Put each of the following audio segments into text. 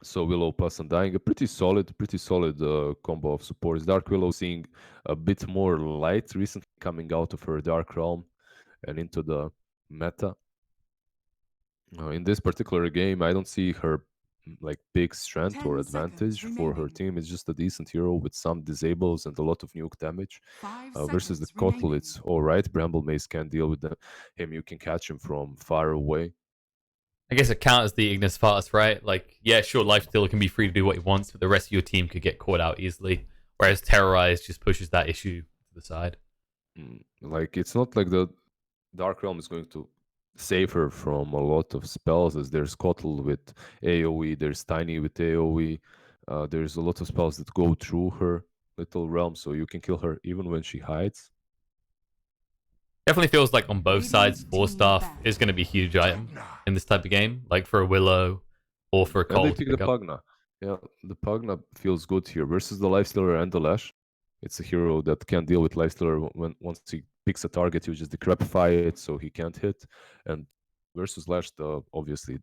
So Willow plus Undying, a pretty solid combo of supports. Dark Willow seeing a bit more light recently coming out of her Dark Realm and into the meta. In this particular game, I don't see her like big strength or 10 advantage seconds for her remaining. team. It's just a decent hero with some disables and a lot of nuke damage. 5 Versus the seconds Kotl, remaining. it's all right. Bramble Mace can deal with him. You can catch him from far away. I guess it counters the Ignis Fast, right? Like, yeah, sure, Lifestealer can be free to do what he wants, but the rest of your team could get caught out easily. Whereas Terrorize just pushes that issue to the side. Like it's not like the Dark Realm is going to save her from a lot of spells, as there's Kotl with AoE, there's Tiny with AoE, there's a lot of spells that go through her little realm, so you can kill her even when she hides. Definitely feels like on both sides, Radiant 4-staff team is going to be a huge item in this type of game, like for a Willow or for a And they Cole to pick the pick up. Pugna. Yeah, the Pugna feels good here versus the Lifestealer and the Lash. It's a hero that can deal with Lifestealer when once he picks a target, you just decrepify it so he can't hit. And versus Lash, obviously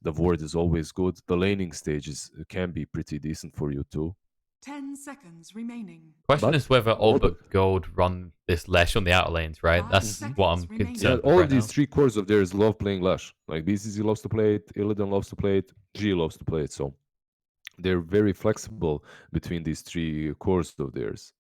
the ward is always good. The laning stages can be pretty decent for you too. 10 seconds remaining. Question But is whether all all the but Gold run this Lash on the outer lanes, right? 5 That's what seconds I'm yeah, remaining. concerned with all of right these now. three cores of theirs love playing Lash. Like BCC loves to play it, Illidan loves to play it, G loves to play it. So they're very flexible between these three cores of theirs.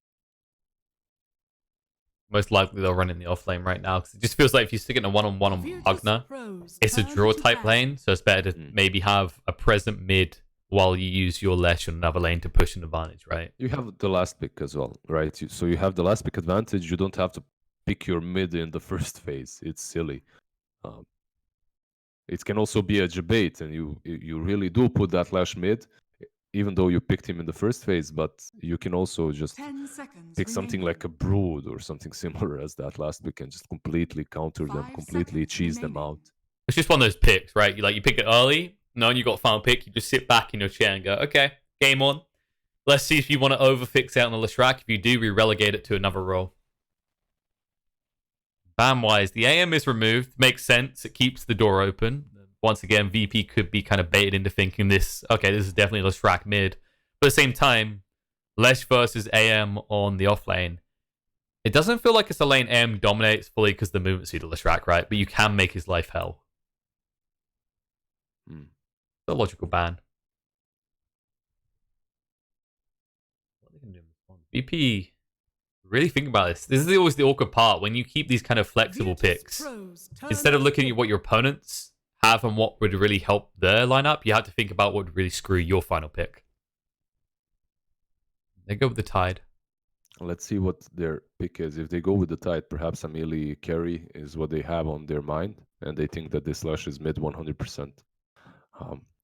Most likely they'll run in the off lane right now because it just feels like if you stick it in a one-on-one on Pugna, Virtus.pro's it's a turn draw to type battle. lane, so it's better to Mm. maybe have a present mid while you use your Lash on another lane to push an advantage, right? You have the last pick as well, right? So you have the last pick advantage. You don't have to pick your mid in the first phase. It's silly. Um, it can also be a debate, and you really do put that Lash mid, even though you picked him in the first phase. But you can also just 10 seconds pick something like remaining. a Brood or something similar as that last pick and just completely counter them, 5 completely seconds cheese them remaining. out. It's just one of those picks, right? You pick it early, knowing you got final pick, you just sit back in your chair and go, okay, game on. Let's see if you want to overfix out on the Leshrac. If you do, we relegate it to another role. Ban-wise, the AM is removed. Makes sense. It keeps the door open. Once again, VP could be kind of baited into thinking this, okay, this is definitely Leshrac mid. But at the same time, Lesh versus AM on the off lane. It doesn't feel like it's a lane AM dominates fully because the movement speed of Leshrac, right? But you can make his life hell. The logical ban. What are they going to do in response? VP, really think about this. This is always the awkward part when you keep these kind of flexible picks. Virtus.pro's turn Instead of to looking at pick. what your opponents have and what would really help their lineup, you have to think about what would really screw your final pick. They go with the Tide. Let's see what their pick is. If they go with the Tide, perhaps a melee carry is what they have on their mind, and they think that this Lush is mid 100%.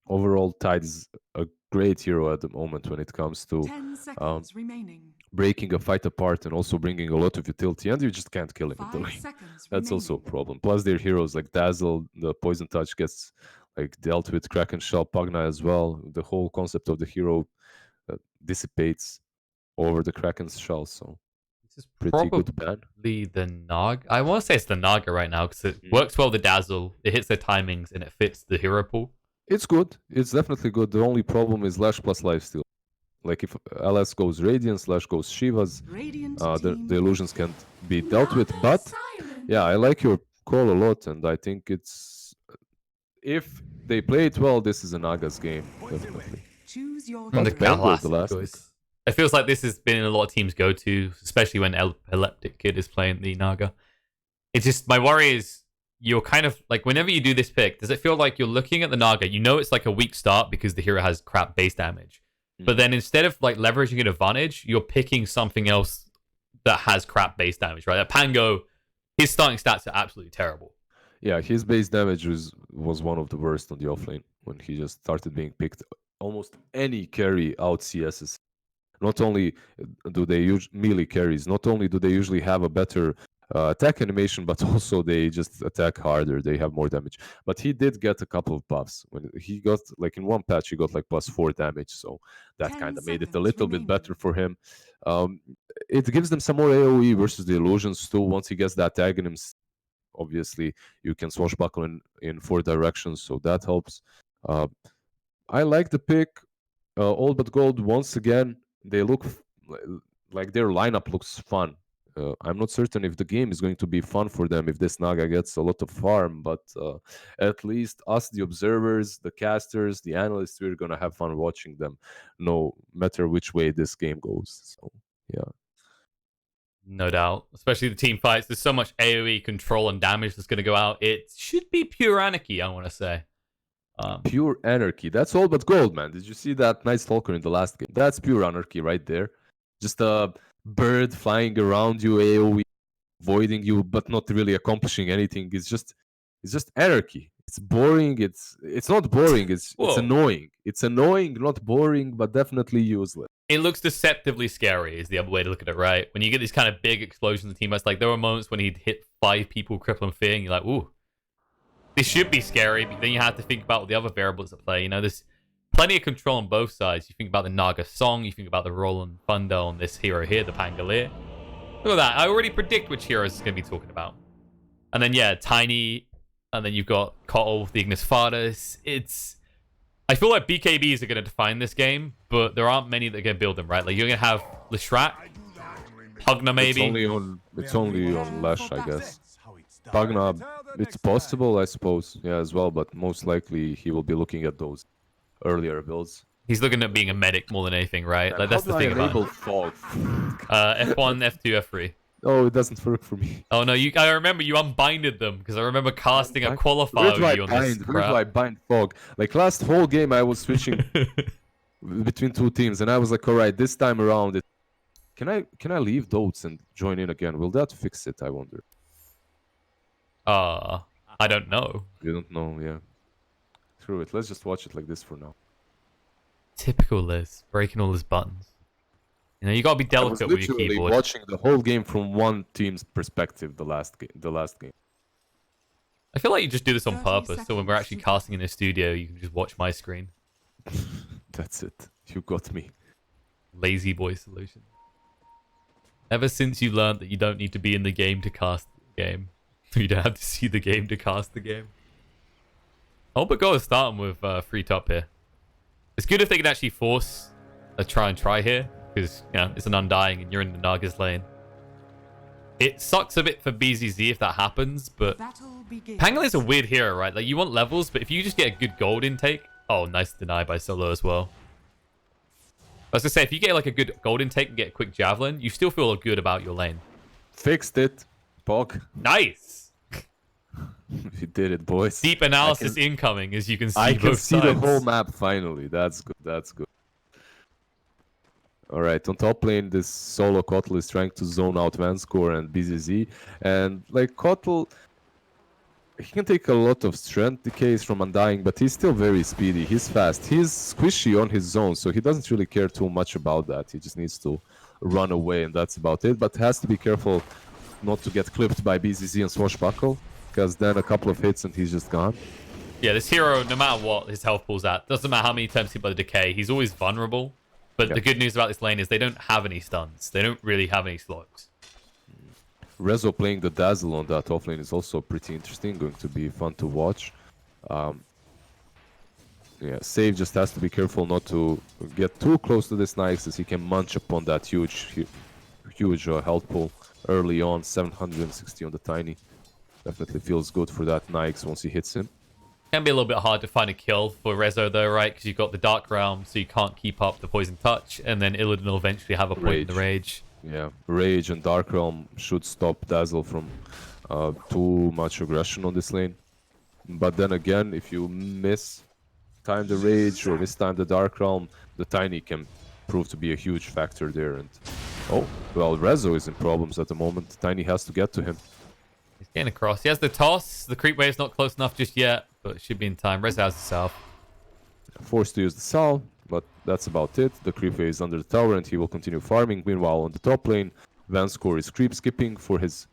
Overall, Tide is a great hero at the moment when it comes to 10 seconds remaining. breaking a fight apart and also bringing a lot of utility, and you just can't kill him in the 5 lane. seconds That's also a remaining. problem. Plus, their heroes like Dazzle, the Poison Touch gets like dealt with, Kraken Shell, Pugna as well. The whole concept of the hero dissipates over the Kraken's shell, so This is pretty good ban. probably the Naga. I want to say it's the Naga right now because it Mm. works well with the Dazzle. It hits their timings and it fits the hero pool. It's good. It's definitely good. The only problem is Lash plus lifesteal. Like if LS goes Radiant, Slash goes Shivas, Radiant the team illusions can't be dealt with. But yeah, I like your call a lot, and I think it's if they play it well, this is a Naga's game, definitely. choose your And the But Mango is the classic last choice. It feels like this has been a lot of teams' go-to, especially when Epileptic Kid is playing the Naga. It's just, my worry is you're kind of, like, whenever you do this pick, does it feel like you're looking at the Naga, you know it's like a weak start because the hero has crap base damage. But then instead of like leveraging an advantage, you're picking something else that has crap base damage, right? Like Pango, his starting stats are absolutely terrible. Yeah, his base damage was one of the worst on the offlane when he just started being picked. Almost any carry out CSs. Not only do they use melee carries, not only do they usually have a better attack animation, but also they just attack harder. They have more damage. But he did get a couple of buffs. When he got, like in one patch, he got like +4 damage. So that 10 kind of made it a seconds little bit remaining. better for him. It gives them some more AoE versus the illusions too. Once he gets that tag in him, obviously you can swashbuckle in 4 directions. So that helps. Uh, I like the pick. All but gold once again. They look like their lineup looks fun. I'm not certain if the game is going to be fun for them if this Naga gets a lot of farm, but at least us, the observers, the casters, the analysts, we're gonna have fun watching them, no matter which way this game goes. So yeah. No doubt. Especially the team fights. There's so much AoE control and damage that's going to go out. It should be pure anarchy, I want to say. Pure anarchy. That's all but gold, man. Did you see that nice Stalker in the last game? That's pure anarchy right there. Just a bird flying around you, AoE, avoiding you, but not really accomplishing anything. It's just anarchy. It's boring. It's not boring. It's annoying. It's annoying, not boring, but definitely useless. It looks deceptively scary is the other way to look at it, right? When you get these kind of big explosions in team fights, like there were moments when he'd hit 5 people, cripple and fear, and you're like, ooh, this should be scary, but then you have to think about all the other variables at play. You know, there's plenty of control on both sides. You think about the Naga Song, you think about the Roland Thunder on this hero here, the Pangolier. Look at that. I already predict which heroes it's going to be talking about. And then, yeah, Tiny, and then you've got Kotl, the Ignis Fathers. I feel like BKBs are going to define this game, but there aren't many that are going to build them, right? Like, you're going to have Leshrac, Pugna maybe. It's only on Lash, I guess. Pugna, it's possible, I suppose, yeah, as well, but most likely he will be looking at those earlier builds. He's looking at being a medic more than anything, right? Like, that's the thing about him. Fog? F1, F2, F3. Oh, it doesn't work for me. Oh no, I remember you unbinded them because I remember casting a qualifier on this crap. Where do I bind fog? Like last whole game I was switching between two teams and I was like, alright, this time around can I leave Dotes and join in again? Will that fix it, I wonder? I don't know. You don't know, yeah. Screw it, let's just watch it like this for now. Typical Liz, breaking all his buttons. You know, you gotta be delicate with your keyboard. Watching the whole game from one team's perspective. The last game. I feel like you just do this on purpose, so when we're actually casting in the studio, you can just watch my screen. That's it. You got me. Lazy boy solution. Ever since you learned that you don't need to be in the game to cast the game, you don't have to see the game to cast the game. Oh, but go is starting with free top here. It's good if they can actually force a try here. Because, you know, it's an Undying and you're in the Naga's lane. It sucks a bit for BZZ if that happens, but Pangolier is a weird hero, right? Like, you want levels, but if you just get a good gold intake... Oh, nice deny by Solo as well. I was going to say, if you get, like, a good gold intake and get a quick Javelin, you still feel good about your lane. Fixed it. Pog. Nice! You did it, boys. Deep analysis incoming, as you can see I both can see sides. the whole map, finally. That's good, that's good. Alright, on top lane, this solo Kotl is trying to zone out Vanscore and BZZ. And, like, Kotl, he can take a lot of strength decays from Undying, but he's still very speedy. He's fast. He's squishy on his zone, so he doesn't really care too much about that. He just needs to run away, and that's about it. But has to be careful not to get clipped by BZZ and Swashbuckle, because then a couple of hits and he's just gone. Yeah, this hero, no matter what his health pool's at, doesn't matter how many times he by the decay, he's always vulnerable. But the good news about this lane is they don't have any stuns. They don't really have any slugs. Rezo playing the Dazzle on that offlane is also pretty interesting. Going to be fun to watch. Yeah, Save just has to be careful not to get too close to this Nyx as he can munch upon that huge health pool early on. 760 on the Tiny. Definitely feels good for that Nyx once he hits him. Can be a little bit hard to find a kill for Rezo though, right? Because you've got the Dark Realm, so you can't keep up the Poison Touch, and then Illidan will eventually have a point in the Rage. Yeah, Rage and Dark Realm should stop Dazzle from too much aggression on this lane. But then again, if you miss time the Rage or miss time the Dark Realm, the Tiny can prove to be a huge factor there. And oh, well, Rezo is in problems at the moment. Tiny has to get to him. He's getting across. He has the toss. The creep wave's not close enough just yet, but it should be in time. Rezo has the Salve. Forced to use the Salve, but that's about it. The creep wave is under the tower and he will continue farming. Meanwhile, on the top lane, Vanscore is creep skipping for his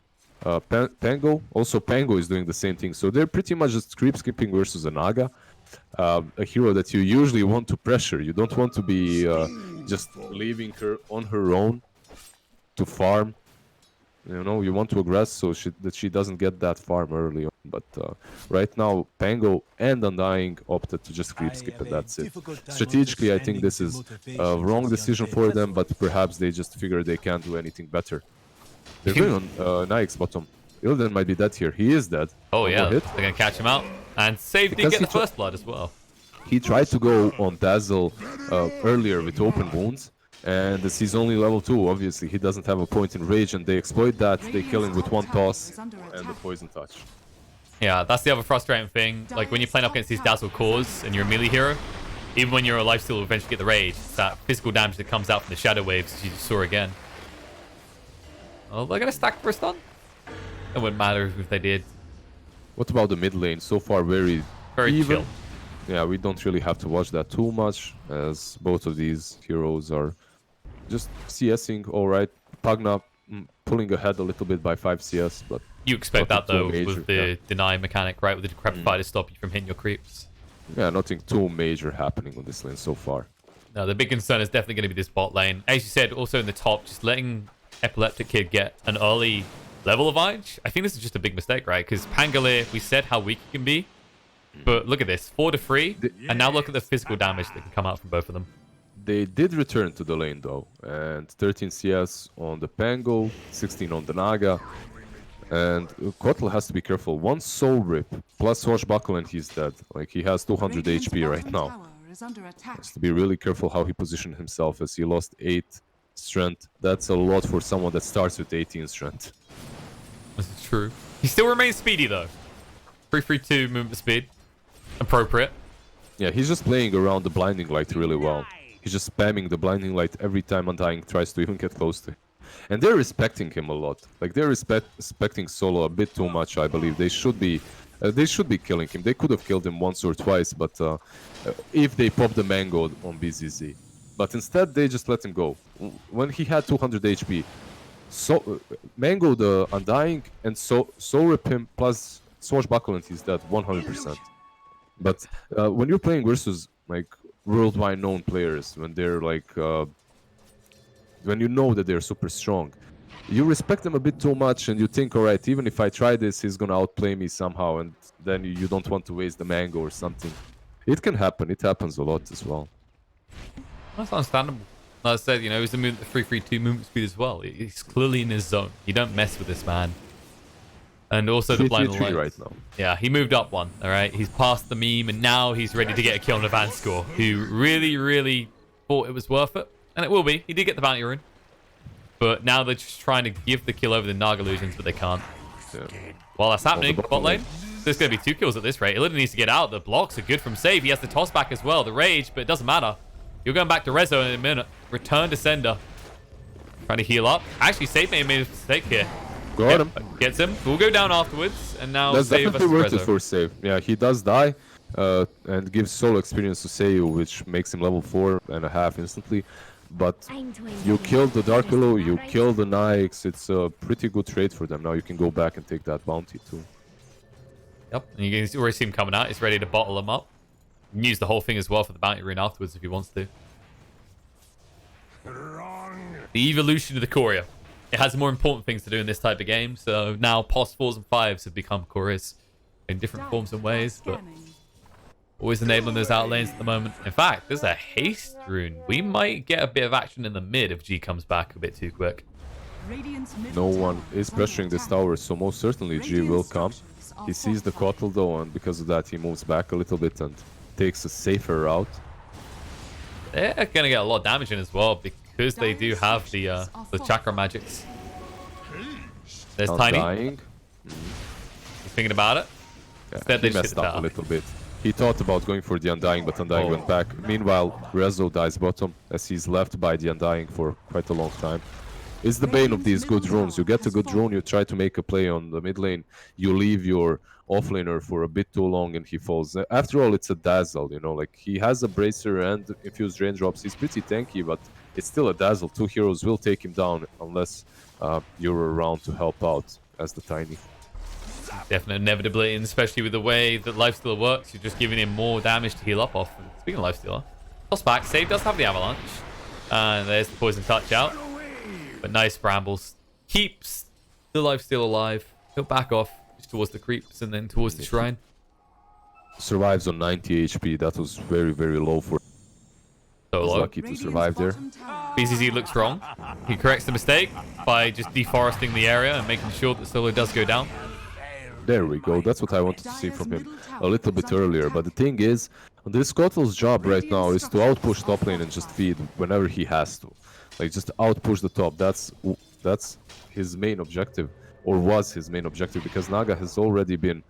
Pango. Also, Pango is doing the same thing. So they're pretty much just creep skipping versus a Naga. A hero that you usually want to pressure. You don't want to be just leaving her on her own to farm. You know, you want to aggress so that she doesn't get that farm early on. But right now, Pango and Undying opted to just creep skip, and that's it. Strategically, I think this is a wrong decision for them, but perhaps they just figure they can't do anything better. They're going on Nike's bottom. Illidan might be dead here. He is dead. Oh, One yeah. more hit. They're going to catch him out. And Save did Because get he the first blood as well. He tried to go on Dazzle earlier with open wounds, and as he's only level 2, obviously he doesn't have a point in rage, and they exploit that. They kill him with one toss and the poison touch. Yeah, that's the other frustrating thing. Like, when you're playing up against these Dazzle cores and you're a melee hero, even when you're a lifesteal will eventually get the rage, it's that physical damage that comes out from the shadow waves, as you just saw again. Oh, they're going to stack for a stun? It wouldn't matter if they did. What about the mid lane? So far, very even. Chill. Yeah, we don't really have to watch that too much, as both of these heroes are just CSing all right. Pagna pulling ahead a little bit by 5 CS, but you expect that though major, with the deny mechanic, right? With the decrepify to stop you from hitting your creeps. Yeah, nothing too major happening on this lane so far. No, the big concern is definitely going to be this bot lane. As you said, also in the top, just letting Epileptic Kid get an early level advantage. I think this is just a big mistake, right? Because Pangolier, we said how weak he can be. But look at this, 4 to 3, and now look at the physical damage that can come out from both of them. They did return to the lane though, and 13 CS on the Pango, 16 on the Naga, and Kotl has to be careful. One Soul Rip plus Swashbuckle and he's dead. Like, he has 200 HP right now. Has to be really careful how he positioned himself, as he lost 8 strength. That's a lot for someone that starts with 18 strength. This is true. He still remains speedy though. 332 movement speed. Appropriate. Yeah, he's just playing around the Blinding Light really well. He's just spamming the Blinding Light every time Undying tries to even get close to him. And they're respecting him a lot. Like, they're respecting Solo a bit too much, I believe. They should be killing him. They could have killed him once or twice, but if they pop the mango on BZZ. But instead, they just let him go. When he had 200 HP, Mango the Undying and Soul Rip him plus Swashbuckle and he's dead 100%. But when you're playing versus like worldwide known players, when they're like when you know that they're super strong, you respect them a bit too much, and you think, all right, even if I try this, he's gonna outplay me somehow, and then you don't want to waste the mango or something. It can happen. It happens a lot as well. That's understandable. Like I said, you know, he's the 332 movement speed as well. He's clearly in his zone. You don't mess with this man. And also the blind lights. Right now. Yeah, he moved up one. All right, he's past the meme, and now he's ready to get a kill on a Van score. Who really thought it was worth it, and it will be. He did get the bounty rune, but now they're just trying to give the kill over the Naga illusions, but they can't. Yeah. While that's happening, bot lane, there's going to be 2 kills at this rate. Illidan needs to get out. The blocks are good from Save. He has the toss back as well, the rage, but it doesn't matter. You're going back to Rezo in a minute. Return to sender. Trying to heal up. Actually, Save may have made a mistake here. Got him. Gets him. We'll go down afterwards, and now That's Save definitely worth versus it Rezo. for Save. Yeah, he does die, and gives solo experience to Seiyu, which makes him level 4.5 instantly. But you killed the Dark Willow, you killed the Nyx. It's a pretty good trade for them. Now you can go back and take that bounty too. Yep, and you can already see him coming out. He's ready to bottle him up. You can use the whole thing as well for the bounty rune afterwards if he wants to. The evolution of the courier. It has more important things to do in this type of game, so now pos 4s and 5s have become couriers in different forms and ways, but always enabling those out lanes at the moment. In fact, there's a haste rune. We might get a bit of action in the mid if G comes back a bit too quick. No one is pressuring this tower, so most certainly G will come. He sees the Kotl though, and because of that he moves back a little bit and takes a safer route. They're going to get a lot of damage in as well because they do have the chakra magics. There's Tiny. Dying. He's thinking about it. Yeah, Instead, he they messed up a little bit. He thought about going for the Undying, but Undying went back. Meanwhile, Rezo dies bottom, as he's left by the Undying for quite a long time. It's the bane of these good runes. You get a good rune, you try to make a play on the mid lane, you leave your offlaner for a bit too long and he falls. After all, it's a Dazzle, you know, like he has a Bracer and infused raindrops. He's pretty tanky, but it's still a Dazzle. 2 heroes will take him down unless you're around to help out as the Tiny. Definite inevitability, and especially with the way that Lifestealer works, you're just giving him more damage to heal up off. Speaking of Lifestealer, toss back. Save does have the avalanche. And there's the poison touch out. But nice brambles. Keeps Still alive, still alive. He'll back off just towards the creeps and then towards the shrine. Survives on 90 HP. That was very, very low for him. So He's low. lucky to survive there. BCZ looks wrong. He corrects the mistake by just deforesting the area and making sure that Solo does go down. There we go. That's what I wanted to see from him a little bit earlier. But the thing is, this Kotal's job right now is to outpush top lane and just feed whenever he has to. Like, just outpush the top. That's his main objective, or was his main objective, because Naga has already been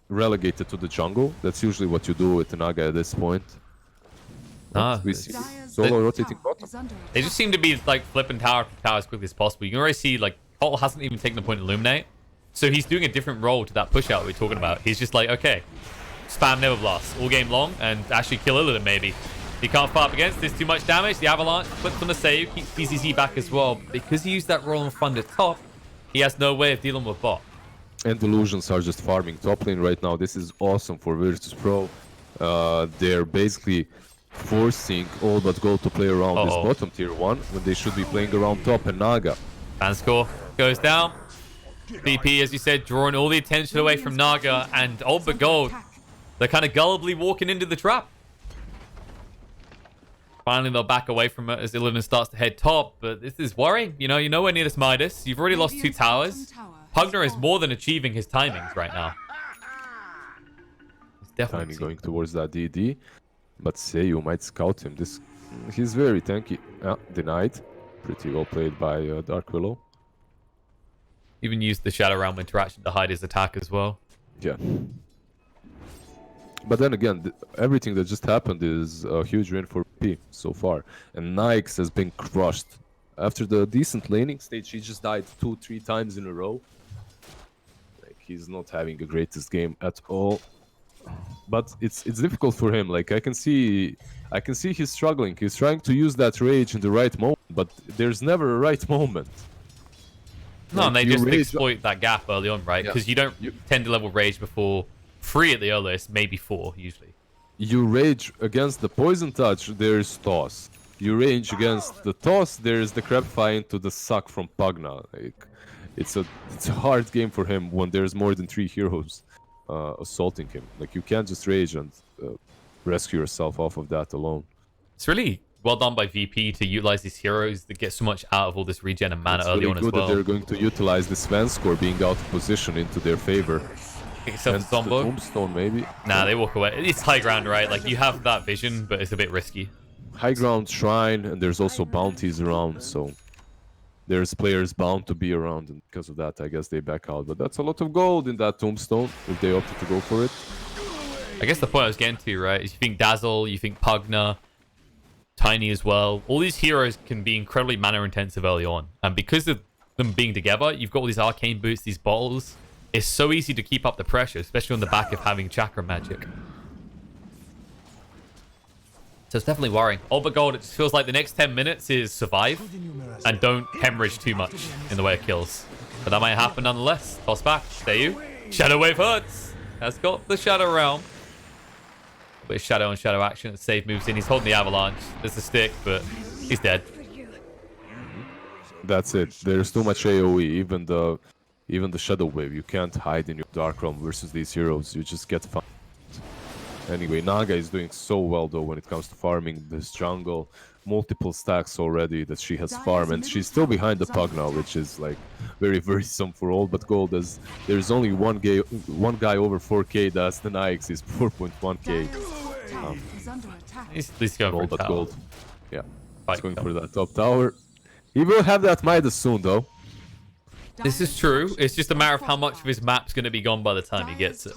relegated to the jungle. That's usually what you do with the Naga at this point. We see Solo rotating bottom. They just seem to be like flipping tower to tower as quickly as possible. You can already see like Kotal hasn't even taken the point to Illuminate. So he's doing a different role to that push out we're talking about. He's just like, okay, spam Never Blast all game long and actually kill Illidan maybe. He can't fight up against, there's too much damage. The Avalanche flips on the save, keeps BCZ back as well. Because he used that role and funded top, he has no way of dealing with bot. And Delusions are just farming top lane right now. This is awesome for Virtus.pro. They're basically forcing all but gold to play around this bottom tier 1 when they should be playing around top and Naga. Fan score goes down. VP, as you said, drawing all the attention away from Naga and Old but Gold. They're kind of gullibly walking into the trap. Finally, they'll back away from it as Illidan starts to head top, but this is worrying. You know, you're nowhere near this Midas. You've already lost 2 towers. Pugner is more than achieving his timings right now. It's definitely going towards that DD, but Seiyu might scout him. He's very tanky. Denied. Pretty well played by Dark Willow. Even used the Shadow Realm interaction to hide his attack as well. Yeah. But then again, everything that just happened is a huge win for P so far. And Nyx has been crushed. After the decent laning stage, he just died 2-3 times in a row. Like, he's not having the greatest game at all. But it's difficult for him. Like, I can see he's struggling. He's trying to use that rage in the right moment, but there's never a right moment. No, and they just exploit that gap early on, right? Because you don't tend to level rage before 3 at the earliest, maybe 4 usually. You rage against the poison touch, there's toss. You rage against the toss, there's the crab fire into the suck from Pugna. Like, it's a hard game for him when there's more than 3 heroes assaulting him. Like, you can't just rage and rescue yourself off of that alone. It's really well done by VP to utilize these heroes that get so much out of all this regen and mana early on as well. That they're going to utilize this fan score being out of position into their favor. Except for Zombo. Tombstone, maybe. Nah, they walk away. It's high ground, right? Like, you have that vision, but it's a bit risky. High ground, shrine, and there's also bounties around, so there's players bound to be around, and because of that, I guess they back out. But that's a lot of gold in that Tombstone if they opted to go for it. I guess the point I was getting to, right, is you think Dazzle, you think Pugna, Tiny as well. All these heroes can be incredibly mana intensive early on, and because of them being together, you've got all these arcane boots, these bottles. It's so easy to keep up the pressure, especially on the back of having chakra magic. So it's definitely worrying. All but gold, it just feels like the next 10 minutes is survive and don't hemorrhage too much in the way of kills. But that might happen nonetheless. Toss back. There you. Shadow Wave hurts. Has got the Shadow Realm. With Shadow and Shadow action, save moves in. He's holding the Avalanche. There's the stick, but he's dead. That's it. There's too much AoE. Even the Shadow Wave, you can't hide in your Dark Realm versus these heroes. You just get found. Anyway, Naga is doing so well though when it comes to farming this jungle. Multiple stacks already that she has farmed, and she's still behind the Pug now, which is like very worrisome for all but gold, as there's only one guy over 4k. That's the Nyx. Is 4.1k. He's at least going all for but gold. Yeah, he's going come. for that top tower. He will have that Midas soon though. This is true. It's just a matter of how much of his map's going to be gone by the time he gets it.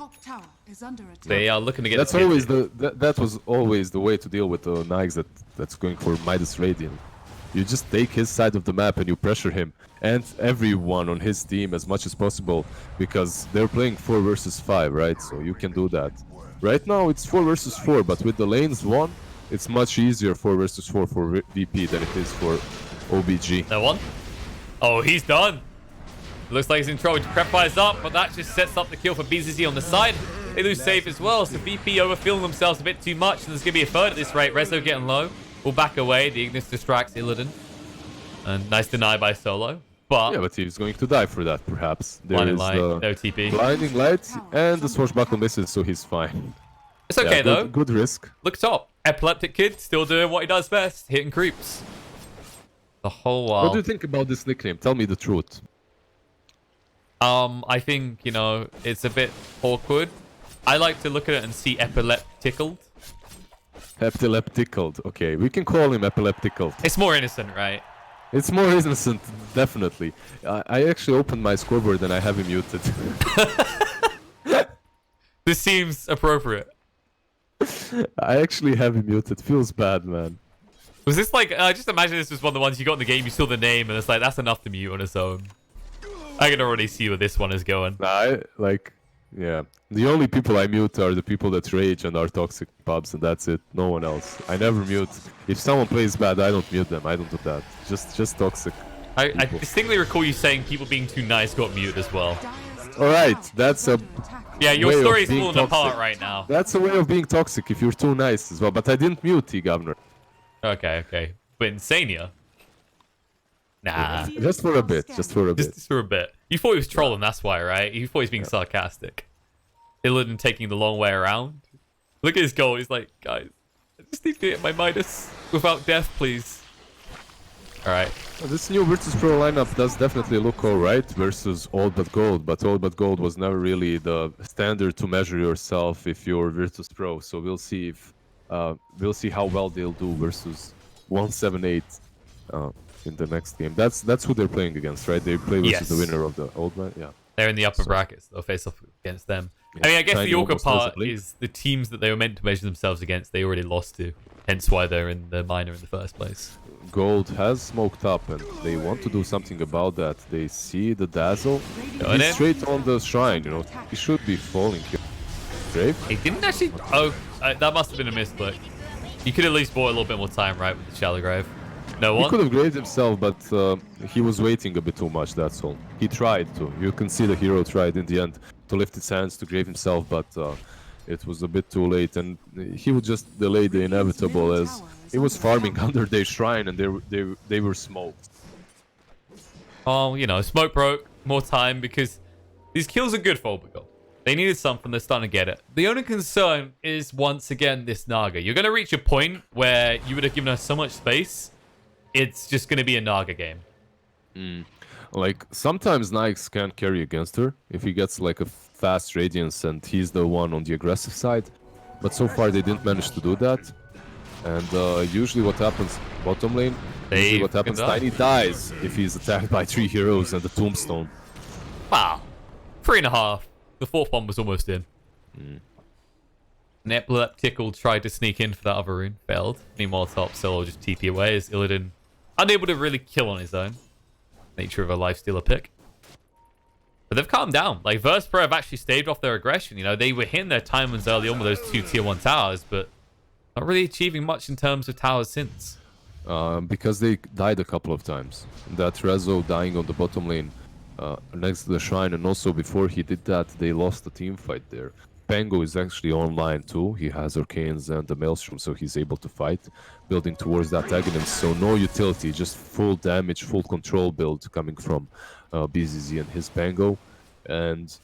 They are looking to get. That was always the way to deal with the Nyx that's going for Midas Radiant. You just take his side of the map and you pressure him and everyone on his team as much as possible, because they're playing 4 versus 5, right? So you can do that. Right now it's 4 versus 4, but with the lanes won, it's much easier 4 versus 4 for VP than it is for OBG. That one? Oh, he's done. Looks like he's in trouble. Prep fires up, but that just sets up the kill for BZZ on the side. They lose safe as well, so VP overfilling themselves a bit too much, and there's going to be a third at this rate. Rezo getting low. Will back away. The Ignis distracts Illidan. And nice deny by Solo. But but he's going to die for that, perhaps. There blinding is light, the no TP. blinding light and the swashbuckle misses, so he's fine. It's okay though. Good risk. Look top. Epileptic kid still doing what he does best, hitting creeps. The whole while. What do you think about this nickname? Tell me the truth. I think, you know, it's a bit awkward. I like to look at it and see epilepticled. Epilepticled. Okay, we can call him epilepticled. It's more innocent, right? It's more innocent, definitely. I actually opened my scoreboard and I have him muted. This seems appropriate. I actually have him muted. Feels bad, man. Was this like, just imagine this was one of the ones you got in the game, you saw the name, and it's like, that's enough to mute on its own. I can already see where this one is going. Yeah. The only people I mute are the people that rage and are toxic pubs, and that's it. No one else. I never mute. If someone plays bad, I don't mute them. I don't do that. Just toxic. I distinctly recall you saying people being too nice got mute as well. Alright, that's a Yeah, your way of story's being falling apart toxic. right now. That's a way of being toxic if you're too nice as well. But I didn't mute T, Governor. Okay. But Insania? Nah. Just for a bit. Just for a bit. Just for a bit. You thought he was trolling, that's why, right? You thought he was being sarcastic. Illidan taking the long way around. Look at his goal. He's like, guys, I just need to get my Midas without death, please. Alright. This new Virtus.pro lineup does definitely look alright versus All But Gold, but All But Gold was never really the standard to measure yourself if you're Virtus.pro. So we'll see if how well they'll do versus 178 in the next game. That's who they're playing against, right? They play versus the winner of the Old Man. Yeah. They're in the upper brackets. They'll face off against them. Yeah, I mean, I guess Tiny the awkward almost has a part blink. is the teams that they were meant to measure themselves against, they already lost to. Hence why they're in the minor in the first place. Gold has smoked up and they want to do something about that. They see the dazzle. Going He's in. straight on the shrine, you know. He should be falling here. Grave? He didn't actually... Oh, that must have been a misclick. You could at least bought a little bit more time, right, with the shallow grave. No He one? could have graved himself, but he was waiting a bit too much, that's all. He tried to. You can see the hero tried in the end to lift his hands to grave himself, but it was a bit too late. And he would just delay the inevitable as he was farming under their shrine and they were smoked. Oh, you know, smoke broke. More time because these kills are good for Obergo. They needed something. They're starting to get it. The only concern is, once again, this Naga. You're going to reach a point where you would have given us so much space. It's just going to be a Naga game. Like, sometimes Nikes can't carry against her if he gets like a fast Radiance and he's the one on the aggressive side. But so far they didn't manage to do that. And usually what happens bottom lane, Tiny dies if he's attacked by 3 heroes and the tombstone. Wow. 3.5. The 4th one was almost in. An Epileptical tried to sneak in for that other rune. Failed. Meanwhile, top solo just TP away as Illidan unable to really kill on his own. Nature of a lifestealer pick. But they've calmed down. Like, Virtus.pro have actually staved off their aggression. You know, they were hitting their timings early on with those 2 tier 1 towers, but not really achieving much in terms of towers since. Because they died a couple of times. That Rezo dying on the bottom lane next to the shrine, and also before he did that, they lost the team fight there. Pango is actually online too. He has Arcanes and the Maelstrom, so he's able to fight, building towards that Aghanim. So no utility, just full damage, full control build coming from BZZ and his Pango. And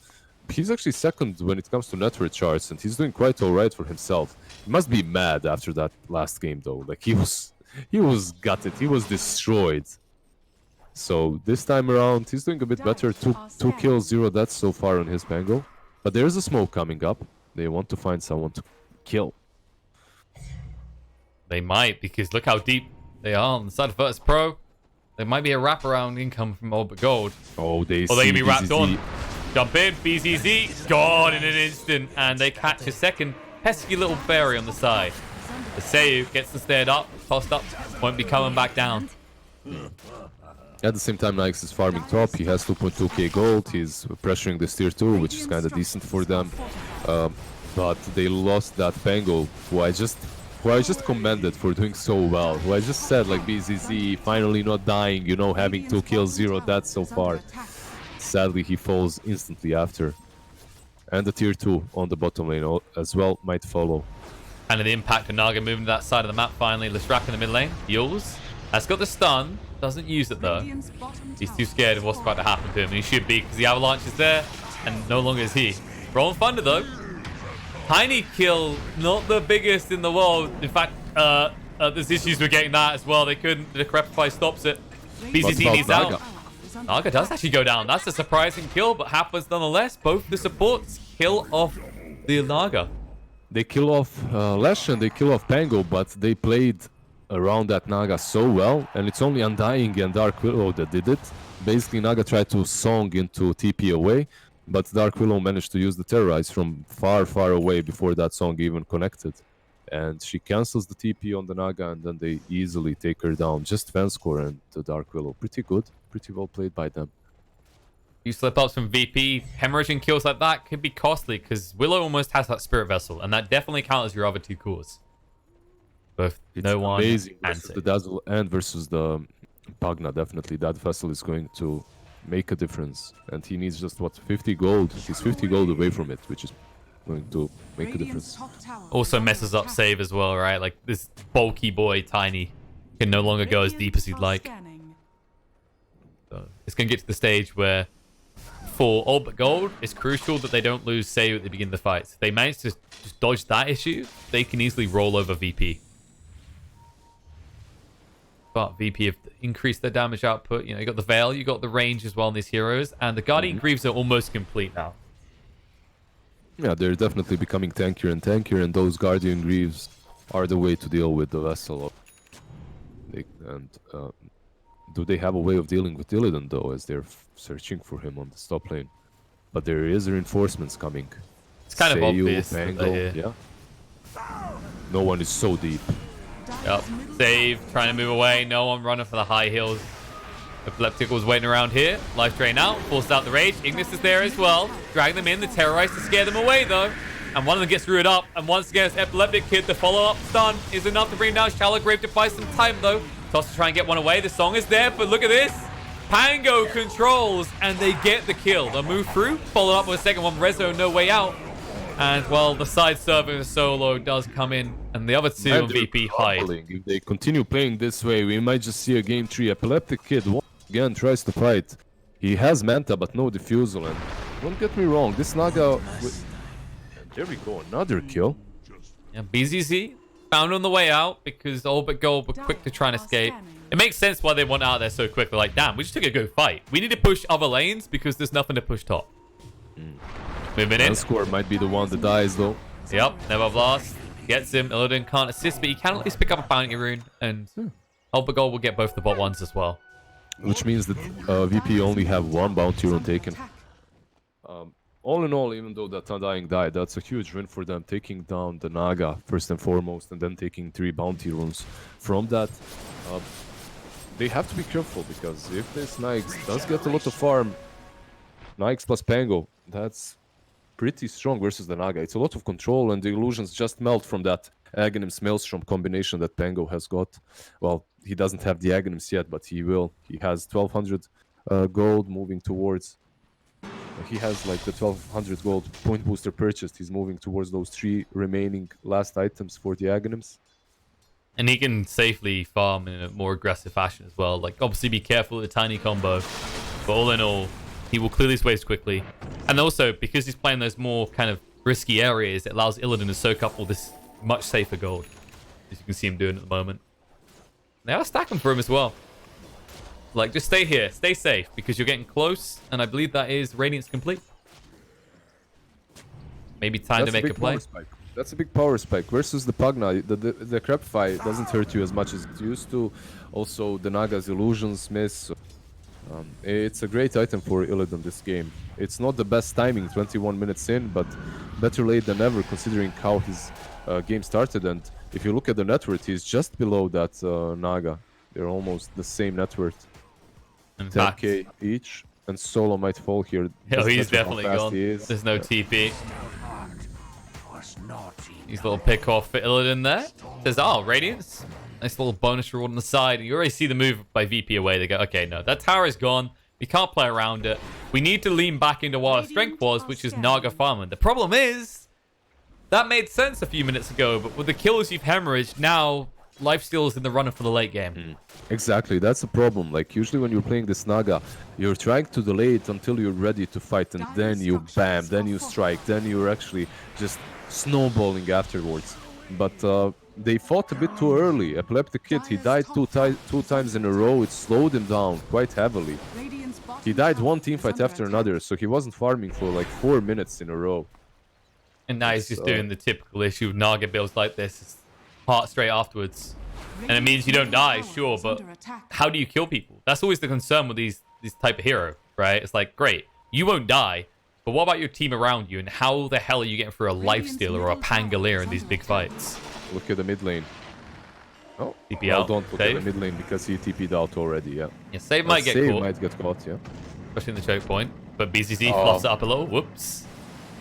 he's actually second when it comes to network charts, and he's doing quite alright for himself. He must be mad after that last game though. Like, he was gutted, he was destroyed. So this time around, he's doing a bit better. Two kills, 0 deaths so far on his Pango. But there's a smoke coming up. They want to find someone to kill. They might, because look how deep they are on the side of Virtus.pro. There might be a wraparound income from All But Gold. Oh, they Or they see can be wrapped BZZ. on. Jump in, BZZ, gone in an instant. And they catch a second pesky little fairy on the side. The Seiyu gets them stared up, tossed up, won't be coming back down. At the same time, Nikes is farming top. He has 2.2k gold. He's pressuring this tier 2, which is kind of decent for them. But they lost that Pango, who I just commended for doing so well. Who I just said, like, BZZ finally not dying, you know, having 2 kills, 0 deaths so far. Sadly, he falls instantly after. And the tier 2 on the bottom lane as well might follow. And the impact of Naga moving to that side of the map finally. Listrak in the mid lane. Yules has got the stun. Doesn't use it though. Radiant's bottom He's tower too scared of what's about to happen to him. And he should be, because the avalanche is there. And no longer is he. Rolling Thunder though. Tiny kill, not the biggest in the world. In fact, there's issues with getting that as well. They couldn't. The Crepify stops it. BZZ needs out. Naga does actually go down. That's a surprising kill, but happens nonetheless. Both the supports kill off the Naga. They kill off Lesh and they kill off Pango, but they played around that Naga so well, and it's only Undying and Dark Willow that did it. Basically, Naga tried to Song into TP away, but Dark Willow managed to use the Terrorize from far, far away before that Song even connected. And she cancels the TP on the Naga, and then they easily take her down. Just Fence Core and the Dark Willow. Pretty good. Pretty well played by them. You slip ups from VP, hemorrhaging kills like that could be costly, because Willow almost has that Spirit Vessel, and that definitely counts your other two cores. Both It's No One amazing and versus Sage. the Dazzle and versus the Pagna. Definitely, that vessel is going to make a difference, and he needs just what 50 gold. He's 50 gold away from it, which is going to make a Radiant's difference. top tower Also is under messes up attack. save as well, right? Like this bulky boy, Tiny, can no longer go as deep as he'd Radiant like. are scanning. So it's going to get to the stage where, for all but gold, it's crucial that they don't lose save at the beginning of the fight. If they manage to just dodge that issue, they can easily roll over VP. But VP have increased their damage output. You know, you got the Veil, you got the range as well in these heroes, and the Guardian Greaves are almost complete now. Yeah, they're definitely becoming tankier and tankier, and those Guardian Greaves are the way to deal with the vessel. Do they have a way of dealing with Illidan, though, as they're searching for him on the top lane? But there is reinforcements coming. It's kind of Seiyu, obvious that Pango, they're here. yeah. No one is so deep. Yep. Save, trying to move away. No one running for the high heels. Epileptical's waiting around here. Life drain out. Forced out the rage. Ignis is there as well. Drag them in. The Terrorize to scare them away, though. And one of them gets rooted up. And once again, it's Epileptic Kid. The follow-up stun is enough to bring down Shallow Grave to buy some time, though. Toss to try and get one away. The song is there, but look at this. Pango controls, and they get the kill. They'll move through. Follow up with a second one. Rezo, no way out. And, well, the side serving solo does come in. And the other two on VP hide. If they continue playing this way, we might just see a game 3. Epileptic Kid once again tries to fight. He has Manta, but no Diffusal. And don't get me wrong, this Naga... And there we go, another kill. Yeah, BZZ found on the way out because all but gold were quick to try and escape. It makes sense why they went out there so quick. They're like, damn, we just took a good fight. We need to push other lanes because there's nothing to push top. Moving in. Score might be the one that dies, though. Yep, Never Blast. Gets him. Illidan can't assist, but he can at least pick up a bounty rune. And Albert Gold will get both the bot ones as well. Which means that VP only have one bounty rune taken. All in all, even though that Undying died, that's a huge win for them, taking down the Naga first and foremost, and then taking 3 bounty runes. From that, they have to be careful, because if this Nyx does get a lot of farm, Nyx plus Pango, that's pretty strong versus the Naga. It's a lot of control, and the illusions just melt from that Aghanim's Maelstrom combination that Pango has got. Well, he doesn't have the Aghanims yet, but he will. He has 1200 gold moving towards... He has like the 1200 gold point booster purchased. He's moving towards those 3 remaining last items for the Aghanims. And he can safely farm in a more aggressive fashion as well. Like, obviously be careful with the tiny combo. But all in all, he will clear his waves quickly. And also, because he's playing those more kind of risky areas, it allows Illidan to soak up all this much safer gold. As you can see him doing at the moment. They are stacking for him as well. Like, just stay here. Stay safe, because you're getting close. And I believe that is Radiance complete. Maybe time to make a play. That's a big power spike. Versus the Pagna, the Crepify doesn't hurt you as much as it used to. Also, the Naga's Illusions miss. It's a great item for Illidan this game. It's not the best timing, 21 minutes in, but better late than ever considering how his game started. And if you look at the net worth, he's just below that Naga. They're almost the same net worth. 10k each, and Solo might fall here. Oh, he's definitely gone. There's no TP. He's a little pick off for Illidan there. Says, oh, Radiance. Nice little bonus reward on the side. And you already see the move by VP away. They go, okay, no, that tower is gone. We can't play around it. We need to lean back into what our strength was, which is Naga farming. The problem is, that made sense a few minutes ago, but with the kills you've hemorrhaged, now lifesteals in the runner for the late game. Exactly, that's the problem. Like usually when you're playing this Naga, you're trying to delay it until you're ready to fight, and then you bam, then you strike, then you're actually just snowballing afterwards. But they fought a bit too early. Epileptic Kid, he died two times in a row. It slowed him down quite heavily. He died one teamfight after another, so he wasn't farming for like 4 minutes in a row. And now he's just doing the typical issue of Naga builds like this. It's heart straight afterwards. And it means you don't die, sure, but how do you kill people? That's always the concern with these type of hero, right? It's like, great, you won't die, but what about your team around you, and how the hell are you getting through a lifesteal or a Pangolier in these big fights? Look at the mid lane. Oh, TP well, out. don't look at the mid lane because he TP'd out already, yeah. Yeah, Save might get caught. Might get caught, yeah. Especially in the choke point. But BCC fluffs it up a little. Whoops.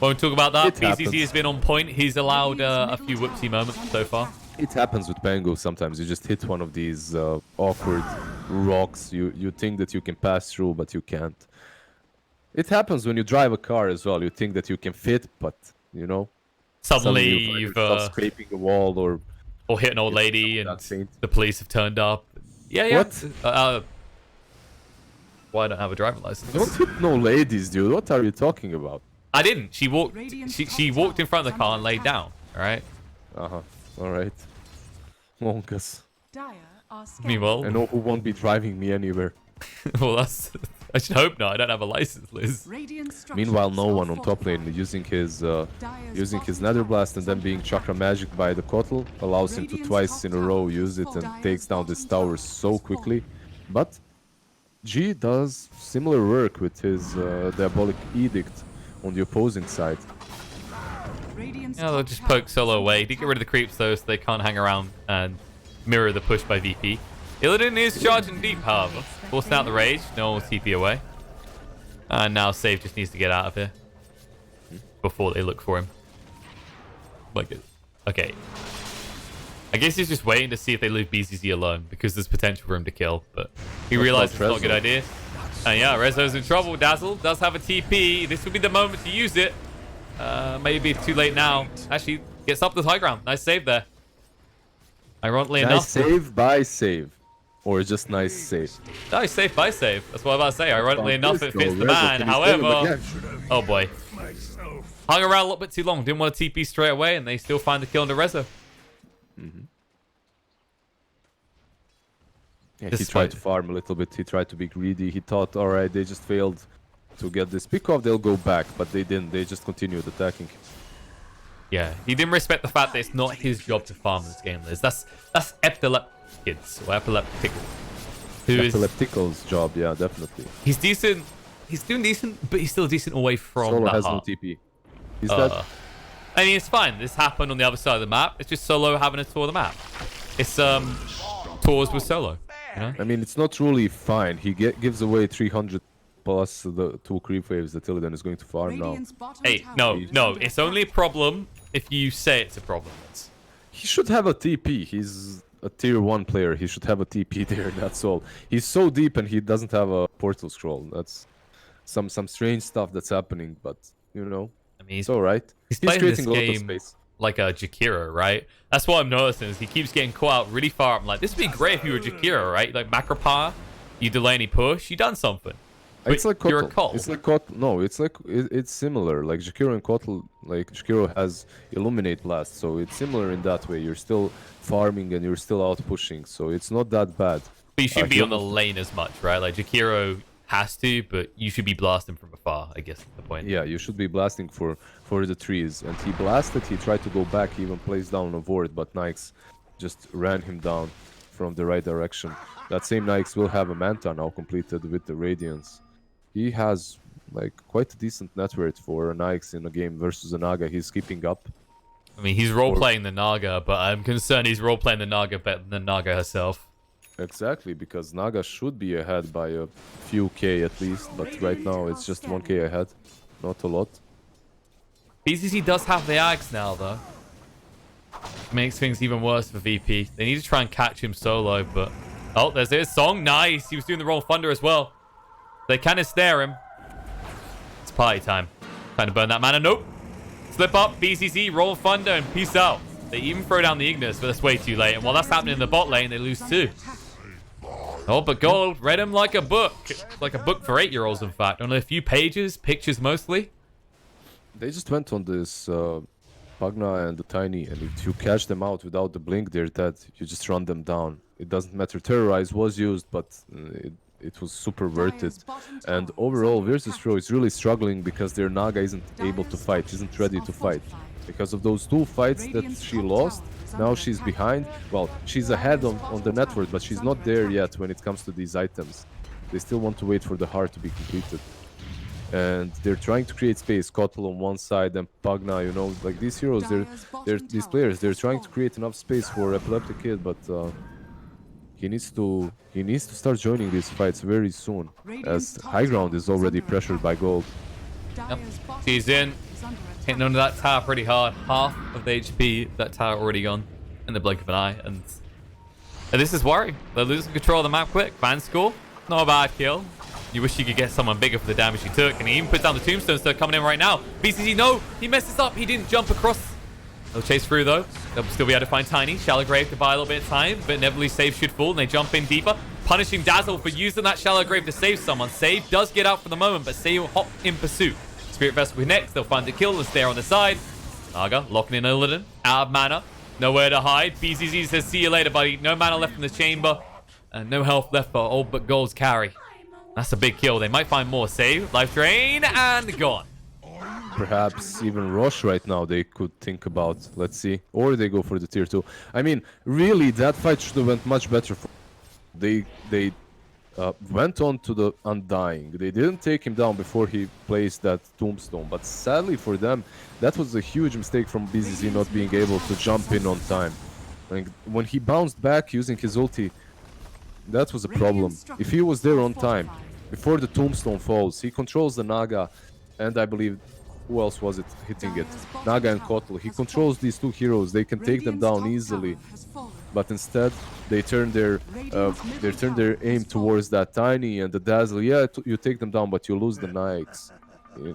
Won't talk about that. BCC has been on point. He's allowed a few whoopsie moments so far. It happens with Pango sometimes. You just hit one of these awkward rocks. You think that you can pass through, but you can't. It happens when you drive a car as well. You think that you can fit, but, you know. Suddenly you find scraping a wall or hit an old lady and the police have turned up. Yeah. What? Well, I don't have a driving license. Don't hit no ladies, dude. What are you talking about? I didn't. She walked. She walked in front of the car and laid down. All right. All right. Wonkus. Meanwhile, I know who won't be driving me anywhere. Well, I should hope not. I don't have a license, Liz. Meanwhile, no one on top lane using his Nether Blast and then being Chakra Magic by the Kotl allows him to twice in a row use it and takes down this tower so quickly. But G does similar work with his Diabolic Edict on the opposing side. Yeah, they'll just poke Solo away. Did get rid of the creeps though, so they can't hang around and mirror the push by VP. Illidan is charging deep, however. Forcing out the rage. No one will TP away. And now Save just needs to get out of here before they look for him. Okay. I guess he's just waiting to see if they leave BCC alone because there's potential for him to kill, but he realizes it's not a good idea. And yeah, Rezo's in trouble. Dazzle does have a TP. This would be the moment to use it. Maybe too late now. Actually, gets up the high ground. Nice save there. Ironically enough. Nice save by save. Or just nice save. Nice save by save. That's what I was about to say. Ironically enough, it fits the man. However, oh boy. Hung around a little bit too long. Didn't want to TP straight away, and they still find the kill into Rezo. Yeah, he tried to farm a little bit. He tried to be greedy. He thought, all right, they just failed to get this pick off. They'll go back, but they didn't. They just continued attacking. Yeah, he didn't respect the fact that it's not his job to farm this game, Liz. That's Epileptic's or Epileptical. Epileptical's job, yeah, definitely. He's decent. He's doing decent, but he's still decent away from Solo that has heart. no TP. He's dead. I mean, it's fine. This happened on the other side of the map. It's just Solo having a tour of the map. It's tours with Solo. You know? I mean, it's not truly fine. He gives away 300 plus the 2 creep waves that Illidan is going to farm now. Hey, no. It's only a problem if you say it's a problem. He should have a TP. He's a tier 1 player. He should have a TP there, that's all. He's so deep and he doesn't have a portal scroll. That's some strange stuff that's happening, but, you know, I mean, it's alright. He's creating this a lot of game space. Like a Jakiro, right? That's what I'm noticing is he keeps getting caught out really far. I'm like, this would be great if you were Jakiro, right? Like macro power, you delay any push, you done something. But it's like you're a Kotl. cult. It's like Kotl. No, it's similar. Like Jakiro and Kotl, like Jakiro has Illuminate Blast, so it's similar in that way. You're still farming and you're still out pushing, so it's not that bad. But you shouldn't be on the lane as much, right? Like Jakiro has to, but you should be blasting from afar, I guess is the point. Yeah, you should be blasting for the trees. And he blasted, he tried to go back, he even placed down a ward, but Nyx just ran him down from the right direction. That same Nyx will have a Manta now completed with the Radiance. He has like quite a decent net worth for a Nyx in a game versus a Naga. He's keeping up. I mean, he's role-playing the Naga, but I'm concerned he's role-playing the Naga better than Naga herself. Exactly, because Naga should be ahead by a few K at least, but right now it's just 1K ahead. Not a lot. BCC does have the Ags now, though. Makes things even worse for VP. They need to try and catch him solo, but... Oh, there's his song. Nice. He was doing the Roll Thunder as well. They can ensnare him. It's party time. Trying to burn that mana. Nope. Slip up, BCC, Roll Thunder, and peace out. They even throw down the Ignis, but that's way too late. And while that's happening in the bot lane, they lose 2. Oh, but Gold read him like a book. Like a book for 8-year-olds, in fact. Only a few pages, pictures mostly. They just went on this Pugna and the Tiny, and if you catch them out without the blink, they're dead. You just run them down. It doesn't matter. Terrorize was used, but it was super worth it. And overall, Virtus.pro is really struggling because their Naga isn't able to fight, isn't ready to fight. Because of those 2 fights that she lost, now she's behind. Well, she's ahead on the network, but she's not there yet when it comes to these items. They still want to wait for the heart to be completed. And they're trying to create space. Kotl on one side and Pugna, you know, like these heroes, these players, they're trying to create enough space for Epileptic Kid, but he needs to start joining these fights very soon, as high ground is already pressured by Gold. Yep. She's in. Hitting onto that tower pretty hard. Half of the HP, that tower already gone in the blink of an eye. And this is worrying. They're losing control of the map quick. Fan score, not a bad kill. You wish you could get someone bigger for the damage he took. And he even puts down the tombstones that are coming in right now. BCG, no, he messes up. He didn't jump across. They'll chase through though. They'll still be able to find Tiny. Shallow Grave to buy a little bit of time, but inevitably Save should fall, and they jump in deeper. Punishing Dazzle for using that Shallow Grave to save someone. Save does get out for the moment, but Save will hop in pursuit. Spirit Vessel connects. They'll find the kill and stay on the side. Naga locking in Illidan. Out of mana. Nowhere to hide. BCZ says, see you later, buddy. No mana left in the chamber. And no health left for all but Gold's carry. That's a big kill. They might find more. Save. Life drain. And gone. Perhaps even Roche right now they could think about. Let's see. Or they go for the tier 2. I mean, really, that fight should have went much better. They went on to the Undying. They didn't take him down before he placed that tombstone. But sadly for them, that was a huge mistake from BZZ not being able to jump in on time. Like, when he bounced back using his ulti, that was a problem. If he was there on time, before the tombstone falls, he controls the Naga, and I believe, who else was it hitting it? Naga and Kotl. He controls these 2 heroes. They can take them down easily. But instead, they turn their aim towards that Tiny and the Dazzle. Yeah, you take them down, but you lose the Nyx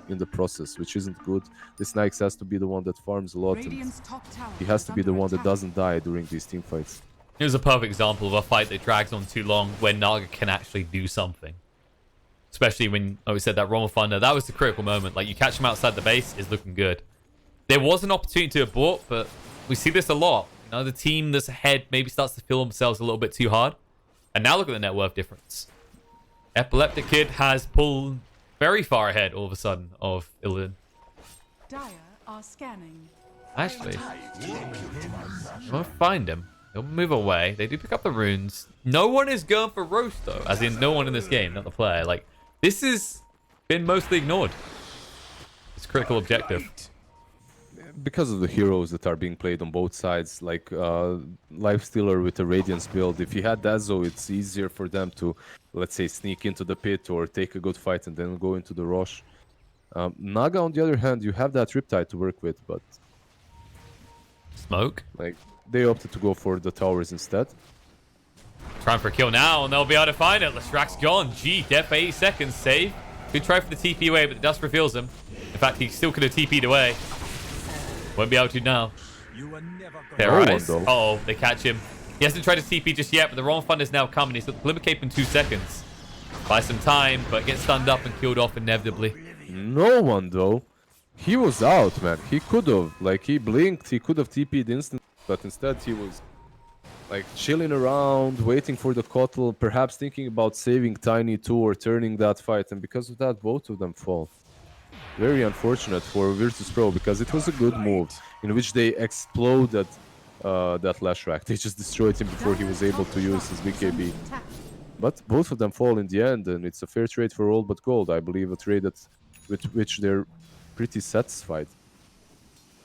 in the process, which isn't good. This Nyx has to be the one that farms a lot, and he has to be the one that doesn't die during these team fights. Here's a perfect example of a fight that drags on too long when Naga can actually do something. Especially when, like we said, that Realm of Thunder, that was the critical moment. Like, you catch him outside the base, is looking good. There was an opportunity to abort, but we see this a lot. You know, the team that's ahead maybe starts to feel themselves a little bit too hard. And now look at the net worth difference. Epileptic Kid has pulled very far ahead all of a sudden of Illidan. Dire are scanning. Actually, I won't find him. He'll move away. They do pick up the runes. No one is going for Roche, though. As in, no one in this game, not the player. Like, this has been mostly ignored. It's a critical objective. Because of the heroes that are being played on both sides, like Lifestealer with a Radiance build, if he had Dazzle, it's easier for them to, let's say, sneak into the pit or take a good fight and then go into the Roche. Naga, on the other hand, you have that Riptide to work with, but... Smoke. Like, they opted to go for the towers instead. Trying for a kill now, and they'll be able to find it. Lestrak's gone. G, dead for 8 seconds. Save. Good try for the TP away, but the dust reveals him. In fact, he still could have TP'd away. Won't be able to now. Terrorize. Uh-oh, they catch him. He hasn't tried to TP just yet, but the Realm of Thunder is now coming. He's got the Glimmer Cape in 2 seconds. Buy some time, but gets stunned up and killed off inevitably. No one, though. He was out, man. He could have. Like, he blinked. He could have TP'd instantly, but instead he was, like, chilling around, waiting for the Kotl, perhaps thinking about saving Tiny too or turning that fight, and because of that, both of them fall. Very unfortunate for Virtus.pro, because it was a good move in which they exploded that Leshrac. They just destroyed him before he was able to use his BKB. But both of them fall in the end, and it's a fair trade for all but Gold. I believe a trade with which they're pretty satisfied.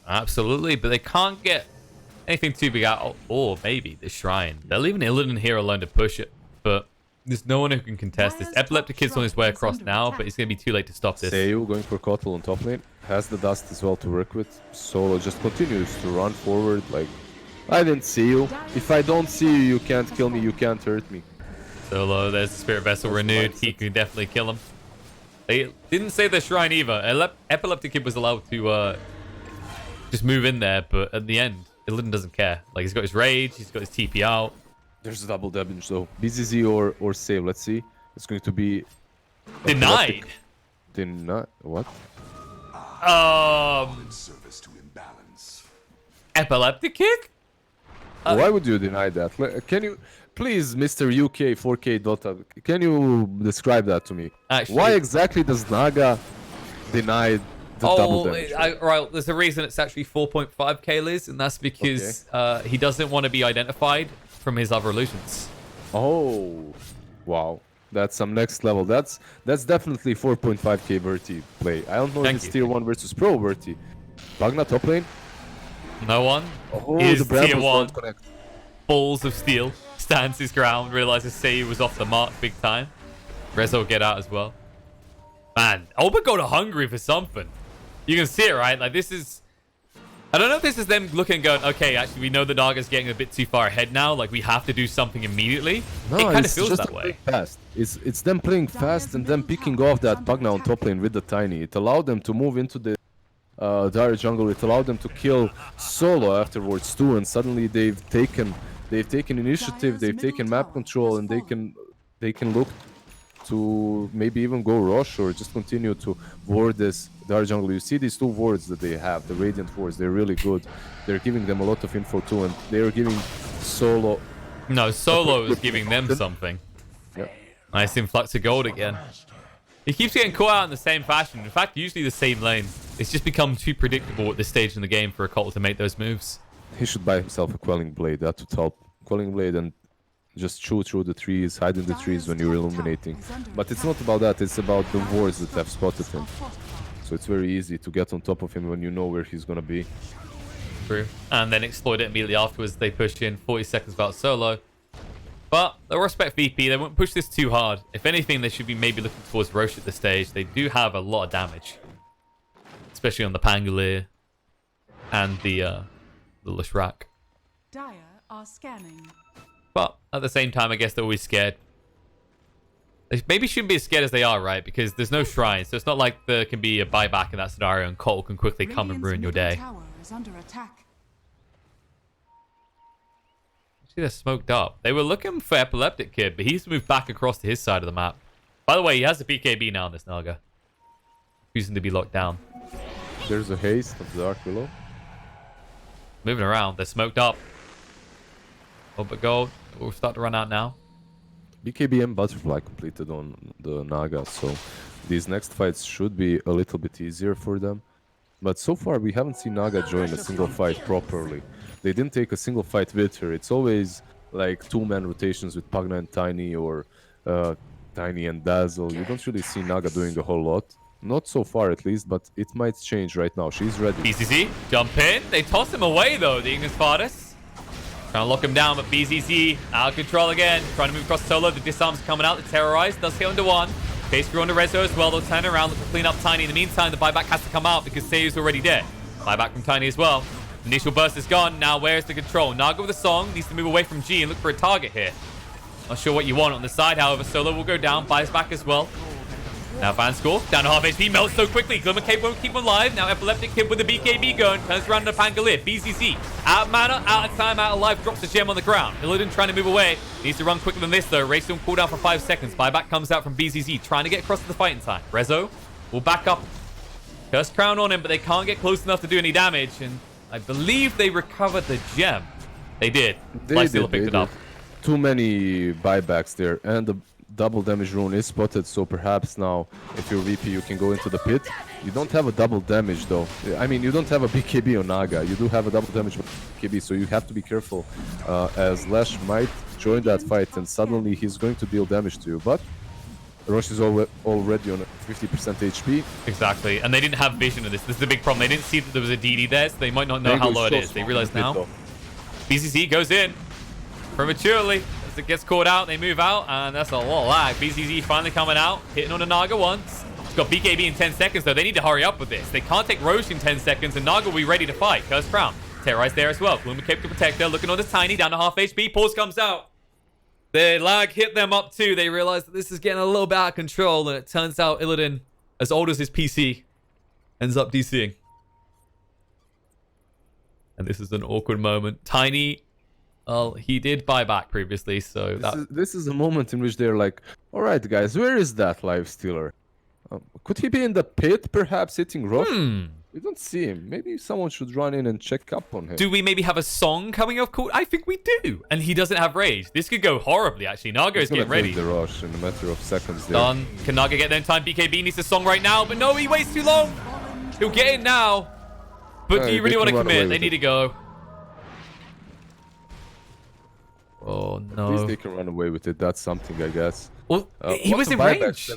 Absolutely, but they can't get anything too big out. Or maybe the Shrine. They're leaving Illidan here alone to push it, but there's no one who can contest this. Epileptic Kid's on his way across now, but it's going to be too late to stop this. Seiyu going for Kotl on top lane. Has the dust as well to work with. Solo just continues to run forward like, I didn't see you. If I don't see you, you can't kill me, you can't hurt me. Solo, there's the Spirit Vessel renewed. He can definitely kill him. They didn't say the Shrine either. Epileptic Kid was allowed to just move in there, but at the end, Illidan doesn't care. Like, he's got his rage, he's got his TP out. There's a double damage though. BZZ or save. Let's see. It's going to be Denied. Denied. What? Service to imbalance. Epileptic kick? Why would you deny that? Can you please, Mr. UK 4K Dota? Can you describe that to me? Actually, Why exactly does Naga deny the double damage? Right. There's a reason it's actually 4.5k Liz, and that's because he doesn't want to be identified from his other illusions. Oh, wow. That's some next level. That's definitely 4.5k Verti play. I don't know if it's tier 1 versus pro Verti. Bagna top lane. No one Oh, is the Brambles tier 1. don't connect. Balls of steel. Stands his ground. Realizes Sei was off the mark big time. Rezo will get out as well. Man, Oba go to hungry for something. You can see it, right? Like, this is... I don't know if this is them looking and going, okay, actually, we know the Naga's getting a bit too far ahead now. Like, we have to do something immediately. No, it kind of it's feels just that way. fast. It's them playing fast and then picking off that Pugna on top lane with the Tiny. It allowed them to move into the dire jungle. It allowed them to kill solo afterwards too, and suddenly they've taken initiative, they've taken map control, and they can look to maybe even go rush or just continue to ward this dire jungle. You see these two wards that they have, the Radiant wards, they're really good. They're giving them a lot of info too, and they're giving solo... No, Solo is giving them something. Yep. Nice influx of gold again. He keeps getting caught out in the same fashion. In fact, usually the same lane. It's just become too predictable at this stage in the game for a Cult to make those moves. He should buy himself a Quelling Blade. That would help. Quelling Blade and just shoot through the trees, hide in the trees when you're illuminating. But it's not about that, it's about the wards that have spotted him. So it's very easy to get on top of him when you know where he's gonna be. True. And then exploit it immediately afterwards. They push in 40 seconds without solo. But they'll respect VP. They won't push this too hard. If anything, they should be maybe looking towards Roche at this stage. They do have a lot of damage. Especially on the Pangolier and the Leshrac. Dire are scanning. But at the same time, I guess they're always scared. They maybe shouldn't be as scared as they are, right? Because there's no shrine, so it's not like there can be a buyback in that scenario and Cole can quickly come and ruin your day. Tower is under attack. See, they're smoked up. They were looking for Epileptic Kid, but he's moved back across to his side of the map. By the way, he has a BKB now on this Naga. Choosing to be locked down. There's a haste of the arc below. Moving around. They're smoked up. Oh, but gold will start to run out now. BKB and Butterfly completed on the Naga, so these next fights should be a little bit easier for them. But so far, we haven't seen Naga join a single fight properly. They didn't take a single fight with her. It's always like two-man rotations with Pugna and Tiny, or Tiny and Dazzle. You don't really see Naga doing a whole lot. Not so far, at least, but it might change right now. She's ready. BZZ, jump in. They toss him away, though, the Ignis Fardus. Trying to lock him down, but BZZ out of control again. Trying to move across solo. The disarm's coming out. The Terrorize does hit under one. Case through onto Rezo as well. They'll turn around, look to clean up Tiny. In the meantime, the buyback has to come out because Seiyu's already dead. Buyback from Tiny as well. Initial burst is gone. Now, where's the control? Naga with a song. Needs to move away from G and look for a target here. Not sure what you want on the side, however. Solo will go down. Buys back as well. Now Van Score, down to half HP, melts so quickly. Glimmer Cape won't keep him alive. Now Epileptic Kid with the BKB going, turns around to Pangolier. BZZ, out of mana, out of time, out of life, drops the gem on the ground. Illidan trying to move away. Needs to run quicker than this though. Race don't cool down for 5 seconds. Buyback comes out from BZZ, trying to get across to the fighting time. Rezo will back up. Curse Crown on him, but they can't get close enough to do any damage. And I believe they recovered the gem. They did. Lifesteal picked it up. Too many buybacks there, and the double damage rune is spotted, so perhaps now if you're VP you can go into the pit. You don't have a double damage though. I mean, you don't have a BKB on Naga. You do have a double damage BKB, so you have to be careful, as Lash might join that fight and suddenly he's going to deal damage to you. But Roche is already on 50% HP. Exactly, and they didn't have vision of this. This is the big problem. They didn't see that there was a DD there, so they might not know how low it is. They realize now. BCC goes in prematurely. As it gets caught out, they move out, and that's a lot of lag. BZZ finally coming out, hitting on a Naga once. He's got BKB in 10 seconds, though. They need to hurry up with this. They can't take Roche in 10 seconds, and Naga will be ready to fight. Curse Crown. Terrorize there as well. Gloomy Cape to protect her. Looking on this Tiny, down to half HP. Pause comes out. The lag hit them up, too. They realize that this is getting a little bit out of control, and it turns out Illidan, as old as his PC, ends up DCing. And this is an awkward moment. Tiny, well, he did buy back previously, so This is a moment in which they're like, all right, guys, where is that life stealer? Could he be in the pit, perhaps hitting rough? We don't see him. Maybe someone should run in and check up on him. Do we maybe have a song coming off court? I think we do. And he doesn't have rage. This could go horribly, actually. Naga's getting ready. The rush in a matter of seconds there. Done. Can Naga get there in time? BKB needs a song right now, but no, he waits too long. He'll get it now. But do you really want to commit? They need to go. Oh, no. At least they can run away with it. That's something, I guess. Well, he was in range.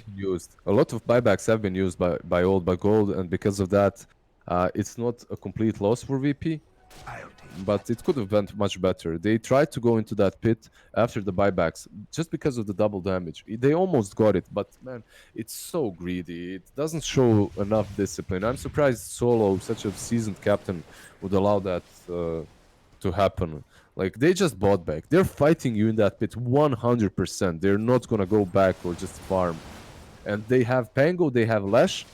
A lot of buybacks have been used by Old but Gold, and because of that, it's not a complete loss for VP. But it could have been much better. They tried to go into that pit after the buybacks just because of the double damage. They almost got it, but man, it's so greedy. It doesn't show enough discipline. I'm surprised Solo, such a seasoned captain, would allow that to happen. Like, they just bought back. They're fighting you in that pit 100%. They're not gonna go back or just farm. And they have Pango, they have Lash,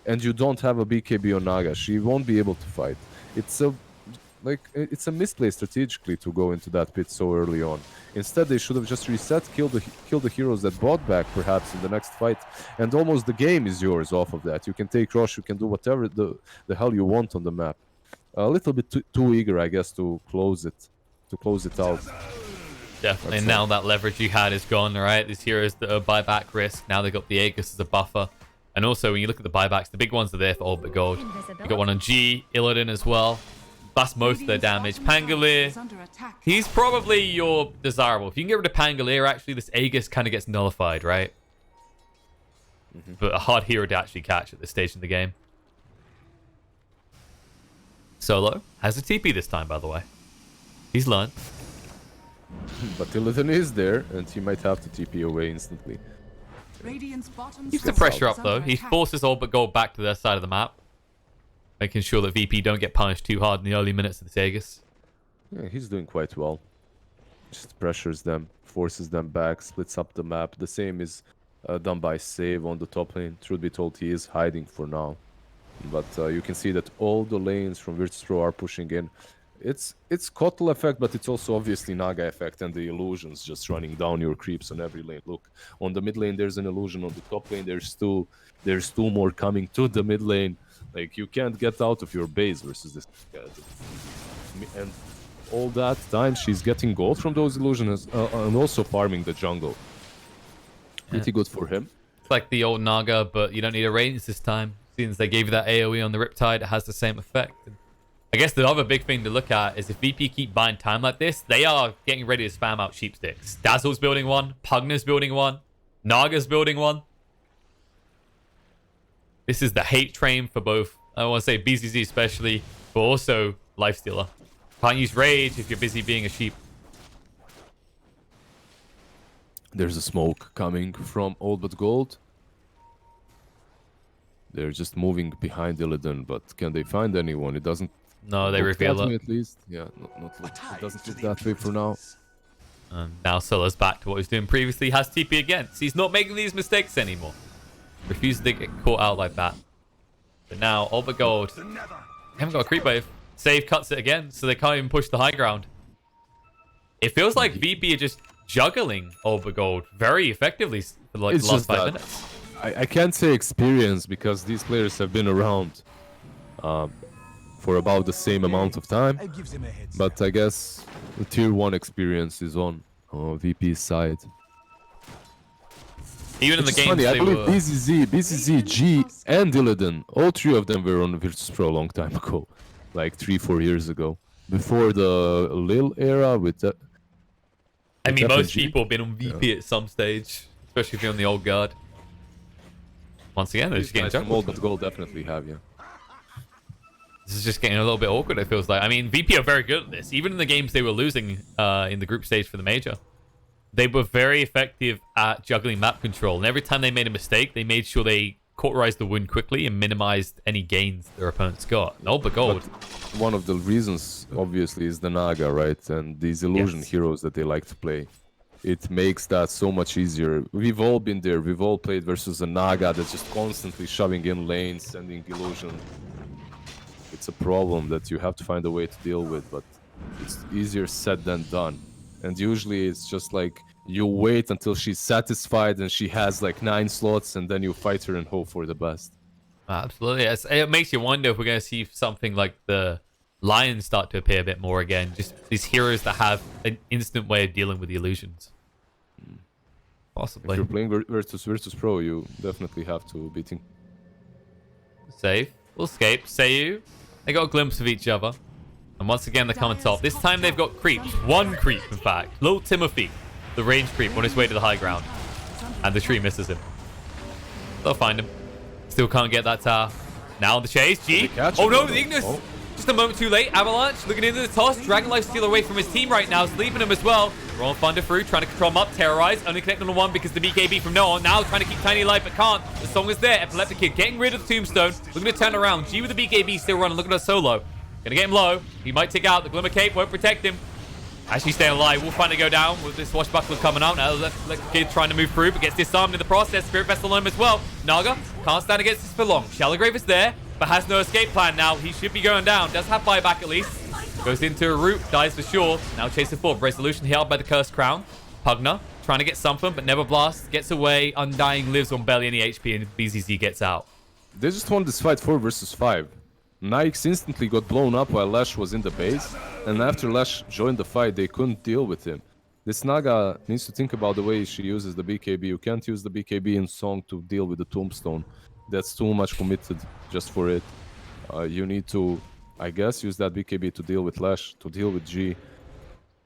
and you don't have a BKB on Naga. She won't be able to fight. It's a misplay strategically to go into that pit so early on. Instead, they should have just reset, kill the heroes that bought back, perhaps in the next fight, and almost the game is yours off of that. You can take rush, you can do whatever the hell you want on the map. A little bit too eager, I guess, to close it out. Definitely. And now that leverage you had is gone, right? These heroes that are buyback risk, now they've got the Aegis as a buffer. And also, when you look at the buybacks, the big ones are there for all but gold. You got one on G, Illidan as well. That's most of their damage. Pangolier, he's probably your desirable. If you can get rid of Pangolier, actually, this Aegis kind of gets nullified, right? But a hard hero to actually catch at this stage in the game. Solo has a TP this time, by the way. He's learned. But Illidan is there, and he might have to TP away instantly. Keeps the pressure up, though. He forces all but gold back to their side of the map, making sure that VP don't get punished too hard in the early minutes of the Aegis. Yeah, he's doing quite well. Just pressures them, forces them back, splits up the map. The same is done by Save on the top lane. Truth be told, he is hiding for now. But you can see that all the lanes from Virtus.pro are pushing in. It's Kotal effect, but it's also obviously Naga effect and the illusions just running down your creeps on every lane. Look, on the mid lane there's an illusion, on the top lane there's two more coming to the mid lane. Like, you can't get out of your base versus this. And all that time she's getting gold from those illusions and also farming the jungle. Pretty good for him. It's like the old Naga, but you don't need a range this time. Since they gave you that AoE on the Riptide, it has the same effect. And I guess the other big thing to look at is if VP keep buying time like this, they are getting ready to spam out sheep sticks. Dazzle's building one, Pugner's building one, Naga's building one. This is the hate train for both, I want to say BZZ especially, but also Lifestealer. Can't use rage if you're busy being a sheep. There's a smoke coming from Old but Gold. They're just moving behind Illidan, but can they find anyone? It doesn't. No, they reveal it. At least, yeah, it doesn't look that way for now. Now Solo's back to what he was doing previously. He has TP again. So he's not making these mistakes anymore. Refuses to get caught out like that. But now, all but gold. They haven't got a creep wave. Save cuts it again, so they can't even push the high ground. It feels like VP are just juggling all but gold very effectively for like the last 5 minutes. I can't say experience because these players have been around for about the same amount of time. But I guess the tier 1 experience is on VP's side. Even in the games, funny, I believe were... BZZ, G, and Illidan, all three of them were on Virtus.pro a long time ago. Like 3-4 years ago. Before the Lil era with that. I mean, most people have been on VP at some stage. Especially if you're on the old guard. Once again, they're just getting juggled. Old but Gold definitely have, yeah. This is just getting a little bit awkward, it feels like. I mean, VP are very good at this. Even in the games they were losing in the group stage for the Major. They were very effective at juggling map control. And every time they made a mistake, they made sure they cauterized the wound quickly and minimized any gains their opponents got. And all but gold. But one of the reasons, obviously, is the Naga, right? And these illusion heroes that they like to play. It makes that so much easier. We've all been there. We've all played versus a Naga that's just constantly shoving in lanes, sending illusion. it's a problem that you have to find a way to deal with, but it's easier said than done. And usually it's just like you wait until she's satisfied and she has like 9 slots, and then you fight her and hope for the best. Absolutely. It makes you wonder if we're going to see something like the Lions start to appear a bit more again. Just these heroes that have an instant way of dealing with the illusions. Possibly. If you're playing Virtus.pro, you definitely have to be thinking. Save. We'll escape. Seiyu. They got a glimpse of each other. And once again, they come on top. This time they've got creeps. 1 creep, in fact. Little Timothy, the range creep, on his way to the high ground. And the tree misses him. They'll find him. Still can't get that tower. Now the chase. G. Oh no, the Ignis. Oh. Just a moment too late. Avalanche looking into the toss. Dragon Life steal away from his team right now. Sleeping him as well. Rolling Thunder through, trying to control him up. Terrorize. Only connecting on 1 because the BKB from no on. Now trying to keep Tiny alive, but can't. The song is there. Epileptic Kid getting rid of the Tombstone. Looking to turn around. G with the BKB still running. Looking at solo. Gonna get him low. He might take out. The Glimmer Cape won't protect him. Actually staying alive. Will finally go down with this swashbuckler coming out. Now the kid trying to move through, but gets disarmed in the process. Spirit Vessel on him as well. Naga can't stand against this for long. Shallow Grave is there, but has no escape plan now. He should be going down. Does have buyback at least. Goes into a root. Dies for sure. Now chasing forward. Resolution held by the Cursed Crown. Pugna trying to get something, but never blasts. Gets away. Undying lives on barely any HP, and BZZ gets out. They just won this fight 4 versus 5. Nikes instantly got blown up while Lash was in the base, and after Lash joined the fight, they couldn't deal with him. This Naga needs to think about the way she uses the BKB. You can't use the BKB in Song to deal with the Tombstone. That's too much committed just for it. You need to, I guess, use that BKB to deal with Lash, to deal with G.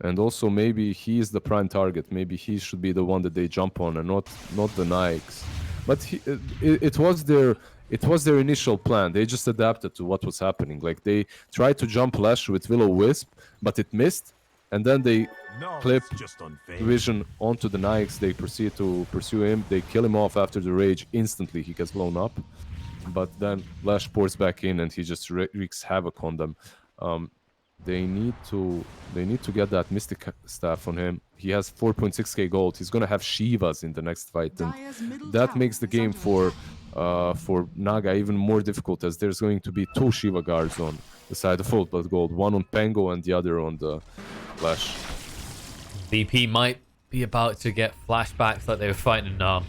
And also maybe he is the prime target. Maybe he should be the one that they jump on and not the Nikes. But it was their initial plan. They just adapted to what was happening. Like they tried to jump Lash with Will-O-Wisp, but it missed. And then they clip Vision onto the Nikes. They proceed to pursue him. They kill him off after the rage. Instantly, he gets blown up. But then Lash pours back in, and he just wreaks havoc on them. They need to get that Mystic Staff on him. He has 4.6k gold. He's gonna have Shivas in the next fight, and that makes the game for Naga even more difficult, as there's going to be 2 Shiva guards on the side of Full Blood Gold, one on Pango and the other on the Flash. VP might be about to get flashbacks like they were fighting in Nam.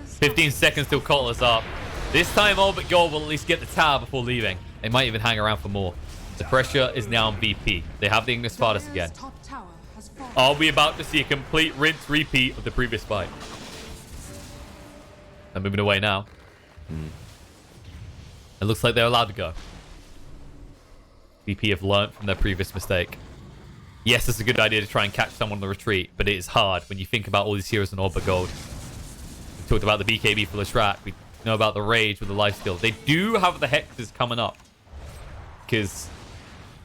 15 seconds till Kotla's up. This time all but Gold will at least get the tower before leaving. They might even hang around for more. The pressure is now on VP. They have the Ignis Fadas again. Are we about to see a complete rinse repeat of the previous fight? They're moving away now. It looks like they're allowed to go. VP have learnt from their previous mistake. Yes, it's a good idea to try and catch someone on the retreat, but it is hard when you think about all these heroes in Orba Gold. We talked about the BKB for Leshrac. We know about the Rage with the lifesteal. They do have the Hexes coming up. Because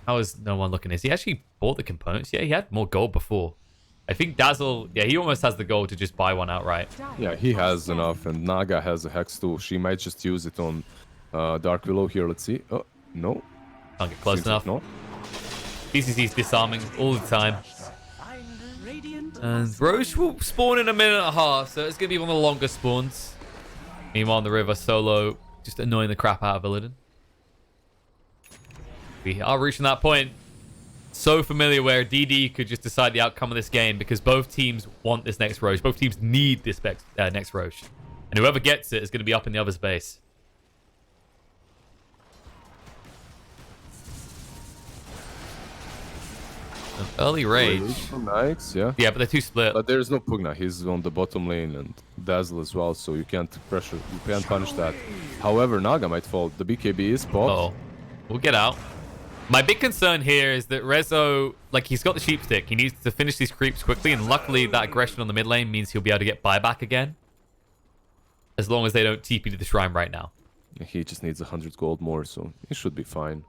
how is no one looking? Is he actually bought the components? Yeah, he had more gold before. I think Dazzle, yeah, he almost has the gold to just buy one outright. Yeah, he has enough, and Naga has a Hex too. She might just use it on Dark Willow here. Let's see. Oh, no. Can't get close Seems enough. Like no. BCC's disarming all the time. And Roche will spawn in a minute and a half, so it's going to be one of the longest spawns. Meanwhile, on the river, Solo just annoying the crap out of Illidan. We are reaching that point. So familiar where DD could just decide the outcome of this game because both teams want this next Roche. Both teams need this next Roche. And whoever gets it is going to be up in the other's base. An early Rage. Nice, yeah. Yeah, but they're too split. But there's no Pugna. He's on the bottom lane, and Dazzle as well, so you can't pressure. You can't punish that. However, Naga might fall. The BKB is popped. Uh-oh. We'll get out. My big concern here is that Rezo, like, he's got the sheep stick. He needs to finish these creeps quickly, and luckily that aggression on the mid lane means he'll be able to get buyback again. As long as they don't TP to the shrine right now. He just needs 100 gold more, so he should be fine.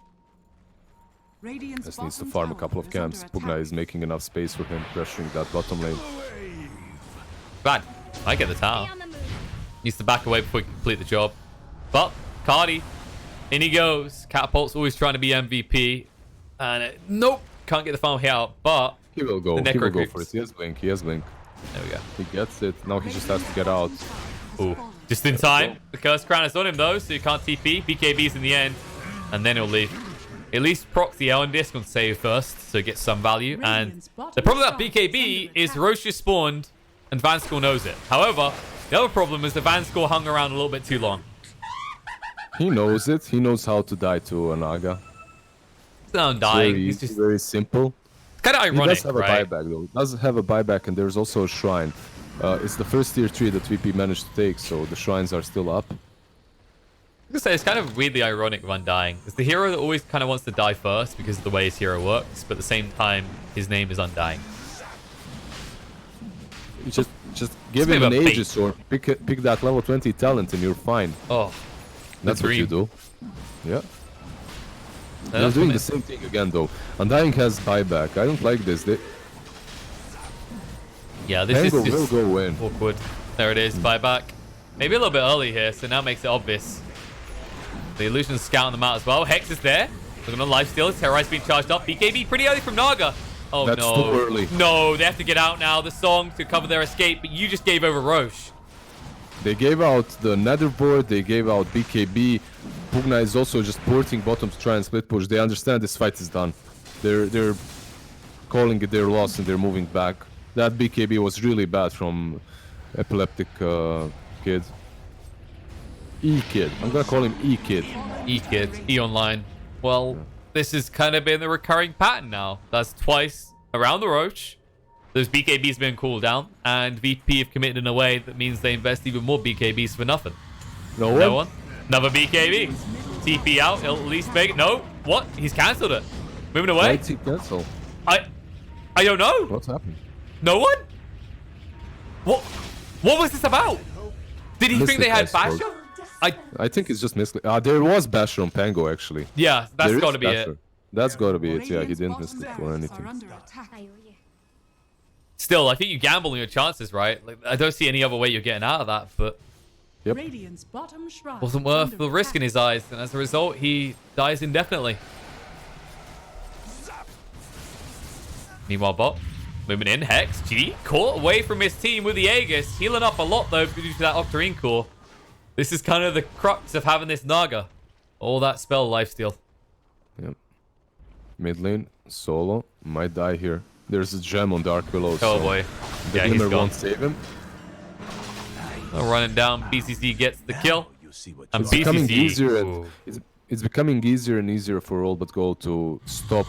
Just needs to farm a couple of camps. Pugna is making enough space for him, pressuring that bottom lane. Bad. I get the tower. Needs to back away before he can complete the job. But, Cardi, in he goes. Catapult's always trying to be MVP. And nope, can't get the final hit out, but He will go. He will go for it. He has Blink. He has Blink. There we go. He gets it. Now he just has to get out. Ooh. Just in time. The Cursed Crown is on him though, so you can't TP. BKB's in the end. And then he'll leave. At least proc the Aeon Disc on save first, so get some value. And the problem about BKB is Roche is spawned, and Vanscore knows it. However, the other problem is the Vanscore hung around a little bit too long. He knows it. He knows how to die to a Naga. He's not undying. Very, He's just very simple. kind of He ironic, does have right? a buyback though. He does have a buyback, and there's also a shrine. It's the first tier 3 that VP managed to take, so the shrines are still up. I was gonna say, it's kind of weirdly ironic of undying. It's the hero that always kind of wants to die first because of the way his hero works, but at the same time, his name is undying. You just give It's a him bit an of a bait. Aegis or pick that level 20 talent and you're fine. Oh, That's what you do. Yeah. They're that's doing what the same thing again though. Undying has buyback. I don't like this. yeah, this Tango is just will go in. awkward. There it is, buyback. Maybe a little bit early here, so now makes it obvious. The Illusion's scouting them out as well. Hex is there. Looking on lifesteal. Terrorize being charged up. BKB pretty early from Naga. Oh That's no. too early. No, they have to get out now. The song to cover their escape, but you just gave over Roche. They gave out the Netherboard, they gave out BKB. Pugna is also just porting bottom to try and split push. They understand this fight is done. They're calling it their loss and they're moving back. That BKB was really bad from Epileptic Kid. E-Kid. I'm gonna call him E-Kid. E-Kid, E-Online. Well, this has kind of been the recurring pattern now. That's twice around the Roche. Those BKBs been cooled down, and VP have committed in a way that means they invest even more BKBs for nothing. No one? Another BKB. TP out, he'll at least make it. No, what? He's cancelled it. Moving away. Why did he cancel? I don't know. What's happened? No one? What was this about? Did he think they had Misclick, I Basher? I think it's just misclick. There was Basher on Pango actually. Yeah, that's There is got to be Basher. it. That's got to be it. Yeah, he Radiant's didn't bottom misclick or barracks anything. are under attack. Still, I think you gamble on your chances, right? Like, I don't see any other way you're getting out of that, but Yep. Radiant's bottom shrine wasn't is worth under the risk in attack. his eyes, and as a result, he dies indefinitely. Meanwhile, bot moving in. Hex, G, caught away from his team with the Aegis. Healing up a lot, though, due to that Octarine core. This is kind of the crux of having this Naga. All that spell lifesteal. Yep. Mid lane, solo, might die here. There's a gem on Dark below. Oh so boy. The Yeah, he's Glimmer gone. won't save him. Running down, BCC gets the kill. You see what And It's becoming BCC. easier Ooh. and it's becoming easier and easier for All But Go to stop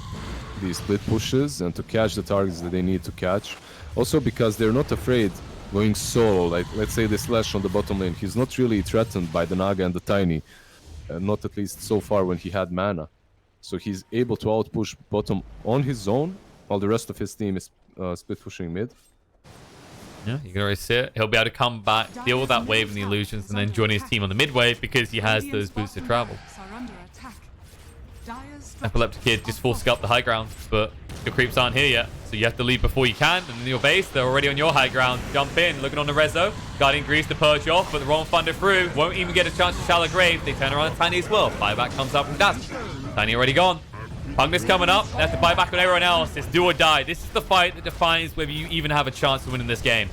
these split pushes and to catch the targets that they need to catch. Also because they're not afraid going solo. Like let's say the Slash on the bottom lane, he's not really threatened by the Naga and the Tiny. Not at least so far when he had mana. So he's able to outpush bottom on his own while the rest of his team is split pushing mid. Yeah, you can already see it. He'll be able to come back, deal with that wave and the illusions, and then join his team on the mid wave because he has those boots to travel. Epileptic Kid just forcing up the high ground, but your creeps aren't here yet, so you have to leave before you can. And in your base, they're already on your high ground. Jump in, looking on the reso. Guardian Greaves to purge off, but the wrong Thunder through. Won't even get a chance to Shallow Grave. They turn around Tiny as well. Buyback comes up from Dazzle. Tiny already gone. Pugna's coming up. They have to buy back on everyone else. It's do or die. This is the fight that defines whether you even have a chance to win in this game.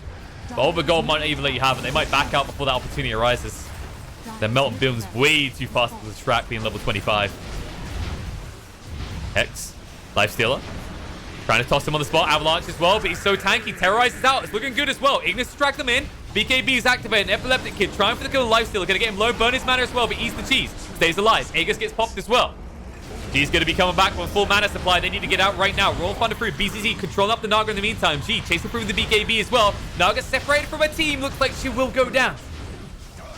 But Overgold might not even let you have it. They might back out before that opportunity arises. Their Melton Boom's way too fast to the track being level 25. Hex, Lifestealer. Trying to toss him on the spot. Avalanche as well, but he's so tanky. Terrorizes out. It's looking good as well. Ignis to track them in. BKB is activated. Epileptic Kid trying for the kill. Lifestealer. Gonna get him low. Burn his mana as well, but eats the cheese. Stays alive. Aegis gets popped as well. G's gonna be coming back with a full mana supply. They need to get out right now. Roll Thunder through. BCC controlling up the Naga in the meantime. G chasing through the BKB as well. Naga separated from her team. Looks like she will go down.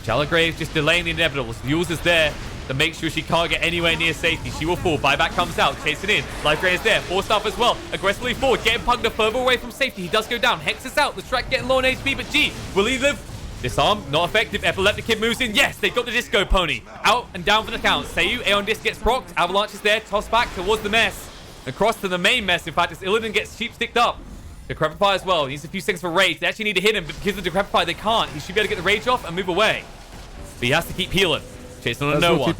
Shallow Grave just delaying the inevitable. Yules is there to make sure she can't get anywhere near safety. She will fall. Buyback comes out. Chasing in. Life Ray is there. Forced up as well. Aggressively forward. Getting Pugna further away from safety. He does go down. Hex is out. The track getting low on HP, but G, will he live? Disarm, not effective. Epileptic Kid moves in. Yes, they've got the Disco Pony. Out and down for the count. Seiyu, Aeon Disc gets procced. Avalanche is there. Tossed back towards the mess. Across to the main mess. In fact, as Illidan gets cheap sticked up. Decrepify as well. He needs a few seconds for rage. They actually need to hit him, but because of the Decrepify, they can't. He should be able to get the rage off and move away. But he has to keep healing. Chasing on a no one.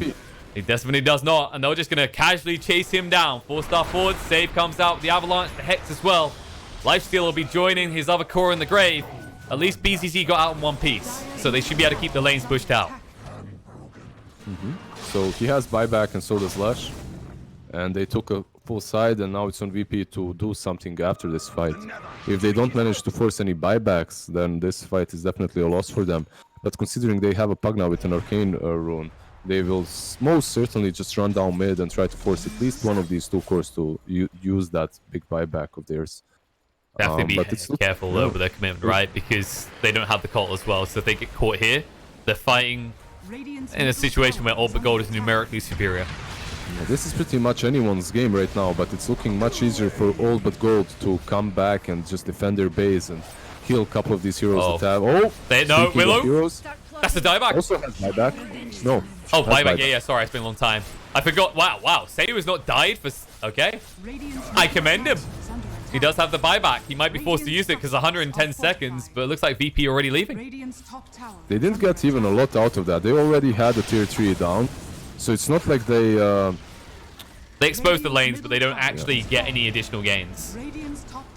He definitely does not. And they're just going to casually chase him down. 4-star forward. Save comes out with the Avalanche. The Hex as well. Lifesteal will be joining his other core in the grave. At least BCC got out in one piece. So they should be able to keep the lanes pushed out. So he has buyback and so does Lush. and they took a full side, and now it's on VP to do something after this fight. If they don't manage to force any buybacks, then this fight is definitely a loss for them. But considering they have a Pugna with an Arcane rune, they will most certainly just run down mid and try to force at least one of these two cores to use that big buyback of theirs. Definitely But be it's careful though with their commitment, right? Because they don't have the cult as well, so if they get caught here, they're fighting in a situation where all but gold is numerically superior. Yeah, this is pretty much anyone's game right now, but it's looking much easier for all but gold to come back and just defend their base and kill a couple of these heroes Oh. that have. No, speaking of Willow. Heroes, That's the dieback. also has buyback. No. Oh, has buyback. Yeah. Sorry, it's been a long time. I forgot. Wow. Sayu has not died for. Okay. I commend him. He does have the buyback. He might be forced to use it because 110 seconds, but it looks like VP already leaving. They didn't get even a lot out of that. They already had a tier 3 down, so it's not like they. They expose the lanes, but they don't actually get any additional gains.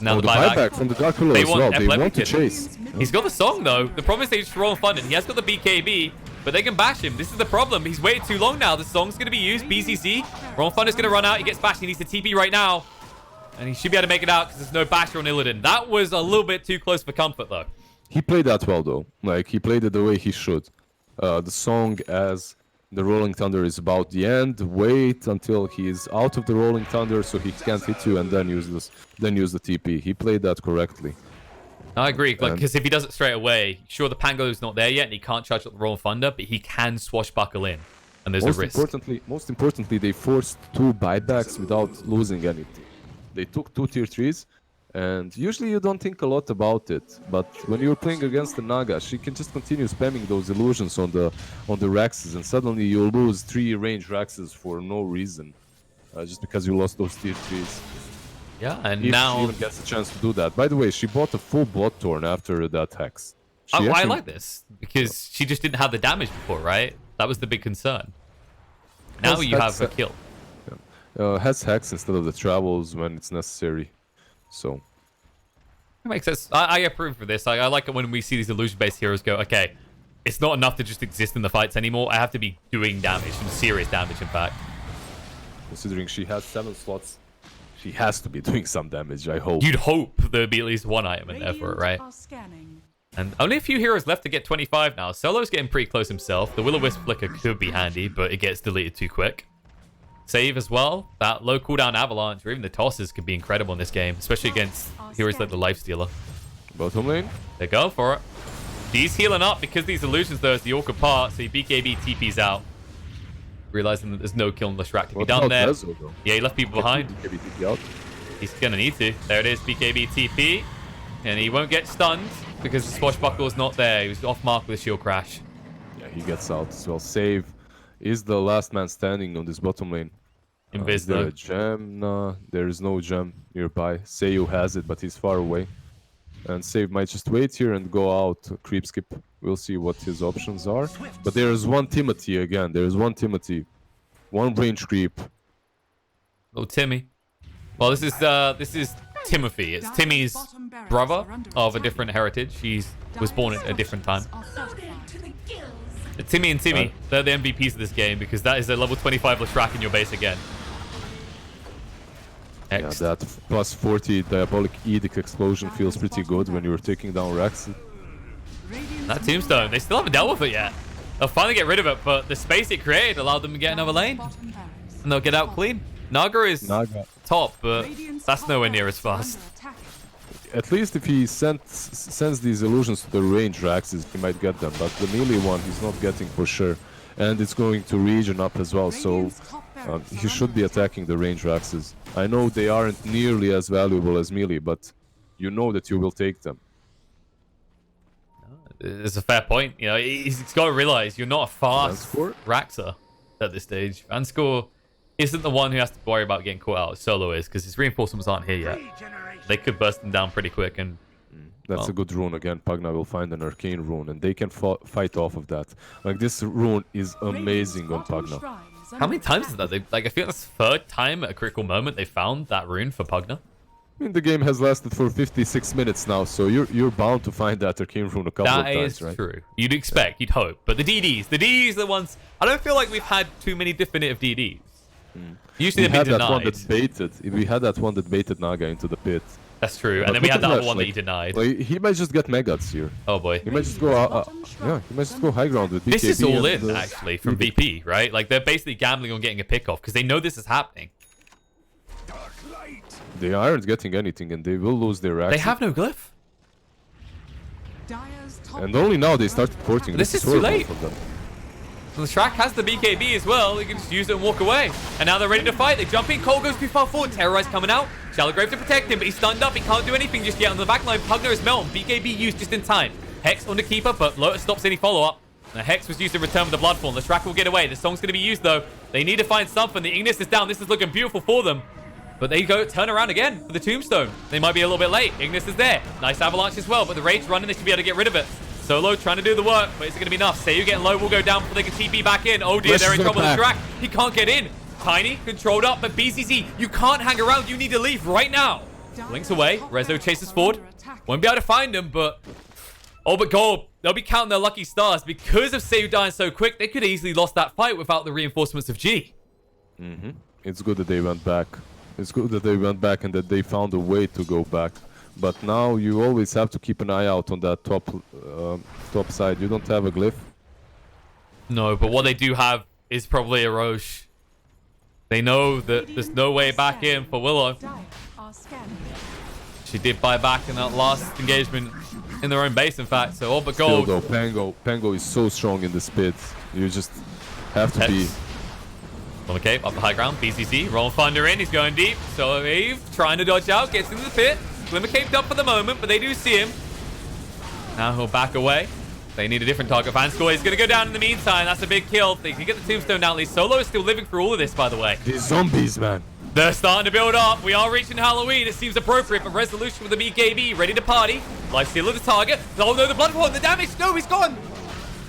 Now Oh, the the buyback. buyback from the Dark Willow They as want well. They epileptic want to kid. chase. He's got the song though. The problem is they just roll and fund it. He has got the BKB, but they can bash him. This is the problem. He's waited too long now. The song's going to be used. BCC. Roll and fund is going to run out. He gets bashed. He needs to TP right now. And he should be able to make it out because there's no basher on Illidan. That was a little bit too close for comfort though. He played that well though. Like he played it the way he should. The song as the Rolling Thunder is about the end. Wait until he is out of the Rolling Thunder so he can't hit you, and then use this. Then use the TP. He played that correctly. I agree, like because if he does it straight away, sure the Pango's not there yet and he can't charge up the Roll Thunder, but he can swashbuckle in, and there's a risk. Most importantly, they forced 2 buybacks without losing anything. They took 2 tier 3s, and usually you don't think a lot about it. But when you're playing against the Naga, she can just continue spamming those illusions on the Raxes, and suddenly you'll lose 3 range Raxes for no reason, just because you lost those tier 3s. Yeah, and If now she even gets a chance to do that. By the way, she bought a full Bloodthorn after that hex. I actually- like this because she just didn't have the damage before, right? That was the big concern. Now Plus, you have that's, a kill. has hex instead of the travels when it's necessary. So It makes sense. I approve for this. I like it when we see these illusion-based heroes go, okay, it's not enough to just exist in the fights anymore. I have to be doing damage, and serious damage, in fact. considering she has 7 slots, she has to be doing some damage, I hope. You'd hope there'd be at least one item in there for it, right? And only a few heroes left to get 25 now. Solo's getting pretty close himself. The Will-O-Wisp Flicker could be handy, but it gets deleted too quick. Save as well. That low cooldown Avalanche or even the tosses could be incredible in this game, especially against heroes like the Lifestealer. Bottom lane? They're going for it. He's healing up because these illusions, though, is the awkward part, so he BKB TP's out. Realizing that there's no kill unless Rack to be What done about there. Bezo, though? Yeah, he left people behind. BKB TP out. He's gonna need to. There it is, BKB TP. And he won't get stunned because the swashbuckle is not there. He was off mark with a shield crash. Yeah, he gets out as well. Save is the last man standing on this bottom lane. Invis Is there though. a gem? Nah, there is no gem nearby. Seiyu has it, but he's far away. And Save might just wait here and go out, creep skip. We'll see what his options are. But there is one Timothy again. There is one Timothy. One range creep. Little Timmy. Well, this is Timothy. It's Timmy's brother of a different heritage. He was born at a different time. Timmy and Timmy, they're the MVPs of this game because that is a level 25 Lashrak in your base again. Yeah, X. that plus 40 Diabolic Edict explosion feels pretty good when you're taking down Rex. That tombstone, they still haven't dealt with it yet. They'll finally get rid of it, but the space it created allowed them to get another lane. And they'll get out clean. Naga is top, but that's nowhere near as fast. At least if he sends these illusions to the range Raxes, he might get them. But the melee one, he's not getting for sure. And it's going to region up as well, so he should be attacking the range Raxes. I know they aren't nearly as valuable as melee, but you know that you will take them. It's a fair point. You know, he's got to realize you're not a fast Vanscore? Raxa at this stage. Vanscore isn't the one who has to worry about getting caught out. Solo is, because his reinforcements aren't here yet. They could burst them down pretty quick. And That's a good rune again. Pugna will find an arcane rune, and they can fight off of that. Like, this rune is amazing on Pugna. how many times is that? I feel that's the third time at a critical moment they found that rune for Pugna. I mean, the game has lasted for 56 minutes now, so you're bound to find that arcane rune a couple of That times, is right? true. You'd expect, you'd hope. But the DDs are the ones... I don't feel like we've had too many definitive DDs. Usually We they've had been that one denied. that baited. We had that one that baited Naga into the pit. That's true. And But then we look had at the other Lash, one that like, he denied. like, he might just get Megats here. Oh boy. He might just go yeah, he might just go high ground with BKB. This is all and, in, actually, from VP, right? Like, they're basically gambling on getting a pick off because they know this is happening. They aren't getting anything and they will lose their They access. have no glyph. Dire's top And only now they started porting. This is too horrible late. for them. The track has the BKB as well. They can just use it and walk away. And now they're ready to fight. They jump in. Cole goes too far forward. Terrorize coming out. Shallow Grave to protect him, but he's stunned up. He can't do anything just yet on the back line. Pugner is melting. BKB used just in time. Hex on the keeper, but Lotus stops any follow-up. The Hex was used in return with the Bloodfall. The track will get away. The song's going to be used, though. They need to find something. The Ignis is down. This is looking beautiful for them. But they go turn around again for the Tombstone. They might be a little bit late. Ignis is there. Nice Avalanche as well, but the Rage running. They should be able to get rid of it. Solo trying to do the work, but is it going to be enough? Sayu getting low will go down before they can TP back in. Oh dear, they're in trouble. The track. He can't get in. Tiny, controlled up, but BCC, you can't hang around. You need to leave right now. Blinks away. Rezo chases forward. Won't be able to find him, but... Oh, but Gold, they'll be counting their lucky stars. Because of Sayu dying so quick, they could have easily lost that fight without the reinforcements of G. It's good that they went back. It's good that they went back and that they found a way to go back. But now you always have to keep an eye out on that top side. You don't have a glyph. No, but what they do have is probably a Roche. They know that there's no way back in for Willow. Dire are scanning. She did buy back in that last engagement in their own base, in fact. So all but Still Gold. though, Pango is so strong in this pit. You just have to be... Hex. On the cape, up the high ground. BCC, roll Thunder in. He's going deep. So Eve trying to dodge out, gets into the pit. Glimmer caped up for the moment, but they do see him. Now he'll back away. They need a different target. Fan score is going to go down in the meantime. That's a big kill. They can get the Tombstone down at least. Solo is still living through all of this, by the way. These zombies, man. They're starting to build up. We are reaching Halloween. It seems appropriate, but Resolution with the BKB ready to party. Lifesteal of the target. Oh no, the Bloodfall, the damage. No, he's gone.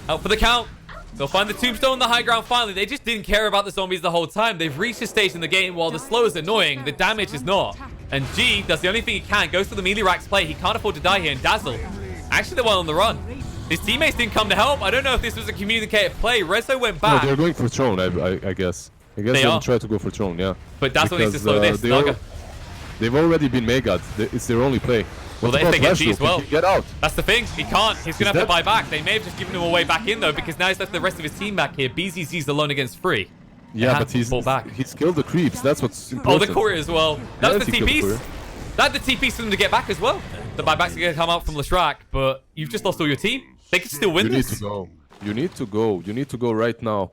Out for the count. They'll find the Tombstone on the high ground finally. They just didn't care about the zombies the whole time. They've reached a stage in the game while the slow is annoying, the damage is not. And G does the only thing he can. Goes for the melee racks play. He can't afford to die here. And Dazzle, actually the one on the run. His teammates didn't come to help. I don't know if this was a communicated play. Rezo went No, back. they're going for throne, I guess. I guess They they'll are. try to go for throne, yeah. But Dazzle needs to slow this. They've already been Megad. It's their only play. Well, What they about get Flash, G as though? well. Can he get out. That's the thing. He can't. He's going to have to dead. buy back. They may have just given him a way back in, though, because now he's left the rest of his team back here. BZZ's alone against Free. Yeah, have but to fall back. he's killed the creeps. That's what's Oh, important. the courier as well. That was Yes, the he killed the TPs. courier. That had the TPs for them to get back as well. The buybacks are going to come out from Lashrak, but you've just lost all your team. They can still win You need this. to go. You need to go. You need to go right now.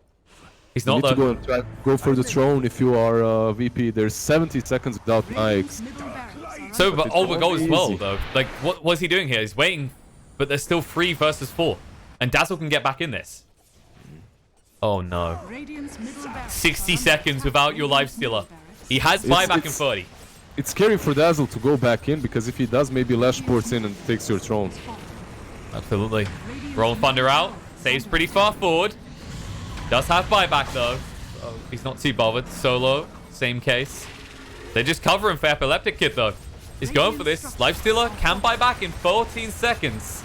He's You not, need to though. go and try, go for the throne if you are VP. There's 70 seconds without Radiant's Nikes. middle barracks are So, under but it's Olga goal as easy. well, though. Like, what was he doing here? He's waiting, but there's still 3 versus 4. And Dazzle can get back in this. Oh, no. Radiant's middle barracks 60 are under seconds attack. without your life stealer. He has buyback in 30. It's scary for Dazzle to go back in because if he does, maybe Lash ports in and takes your throne. Absolutely. Roll Thunder out. Saves pretty far forward. Does have buyback, though. Oh, he's not too bothered. Solo, same case. They just cover him for Epileptic Kid, though. He's going for this. Lifestealer can buy back in 14 seconds.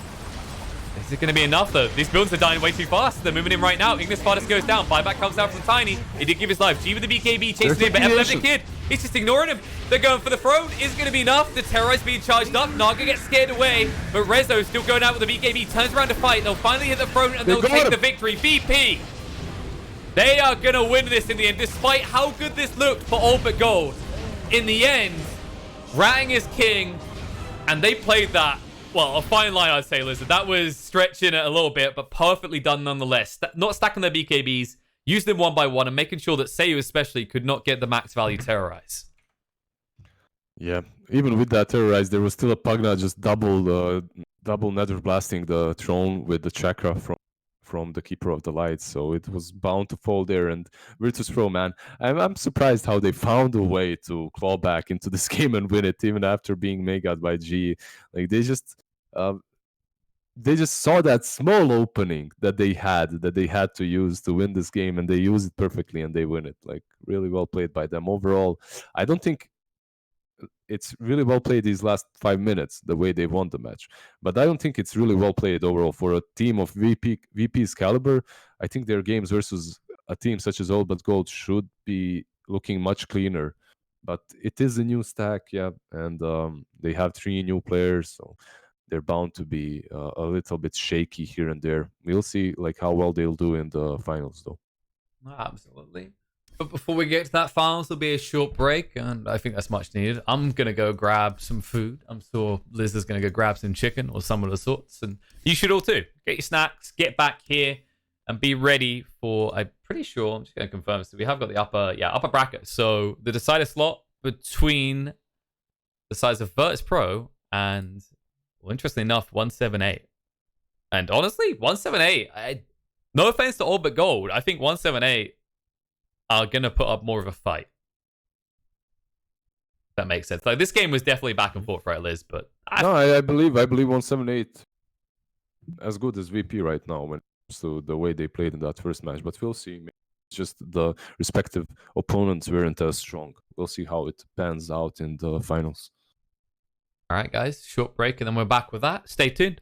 Is it going to be enough, though? These builds are dying way too fast. They're moving in right now. Ignis Spartus goes down. Buyback comes out from Tiny. He did give his life. G with the BKB chasing him, but Epileptic Kid, he's just ignoring him. They're going for the throne. Is it going to be enough? The Terrorize being charged up. Naga gets scared away, but Rezo still going out with the BKB. Turns around to fight. They'll finally hit the throne, and they'll got take him. the victory. VP, they are going to win this in the end, despite how good this looked for all but gold. In the end, ratting is king, and they played that. Well, a fine line, I'd say, Lizard. That was stretching it a little bit, but perfectly done nonetheless. Not stacking their BKBs, using them one by one, and making sure that Sayu especially could not get the max value terrorize. Yeah, even with that terrorize, there was still a Pugna just double nether blasting the throne with the chakra from the Keeper of the Light, so it was bound to fall there. And Virtus.pro, man, I'm surprised how they found a way to claw back into this game and win it, even after being mega'd by G. Like they just saw that small opening that they had to use to win this game, and they use it perfectly, and they win it. Like really well played by them overall. I don't think it's really well played these last 5 minutes, the way they won the match. But I don't think it's really well played overall for a team of VP's caliber. I think their games versus a team such as All But Gold should be looking much cleaner. But it is a new stack, yeah, and they have 3 new players, so they're bound to be a little bit shaky here and there. We'll see like how well they'll do in the finals, though. Absolutely. But before we get to that finals, there'll be a short break, and I think that's much needed. I'm gonna go grab some food. I'm sure Liz is gonna go grab some chicken or some of the sorts, and you should all too. Get your snacks, get back here, and be ready for. I'm pretty sure. I'm just gonna confirm. So we have got the upper bracket. So the decider slot between the size of Virtus.pro and, well, interestingly enough, 178. And honestly, 178. No offense to all but gold. I think 178 are going to put up more of a fight. That makes sense. Like, this game was definitely back and forth, right, Liz? But No, I believe 178 as good as VP right now when it comes to the way they played in that first match. But we'll see. It's just the respective opponents weren't as strong. We'll see how it pans out in the finals. all right, guys, short break, and then we're back with that. Stay tuned.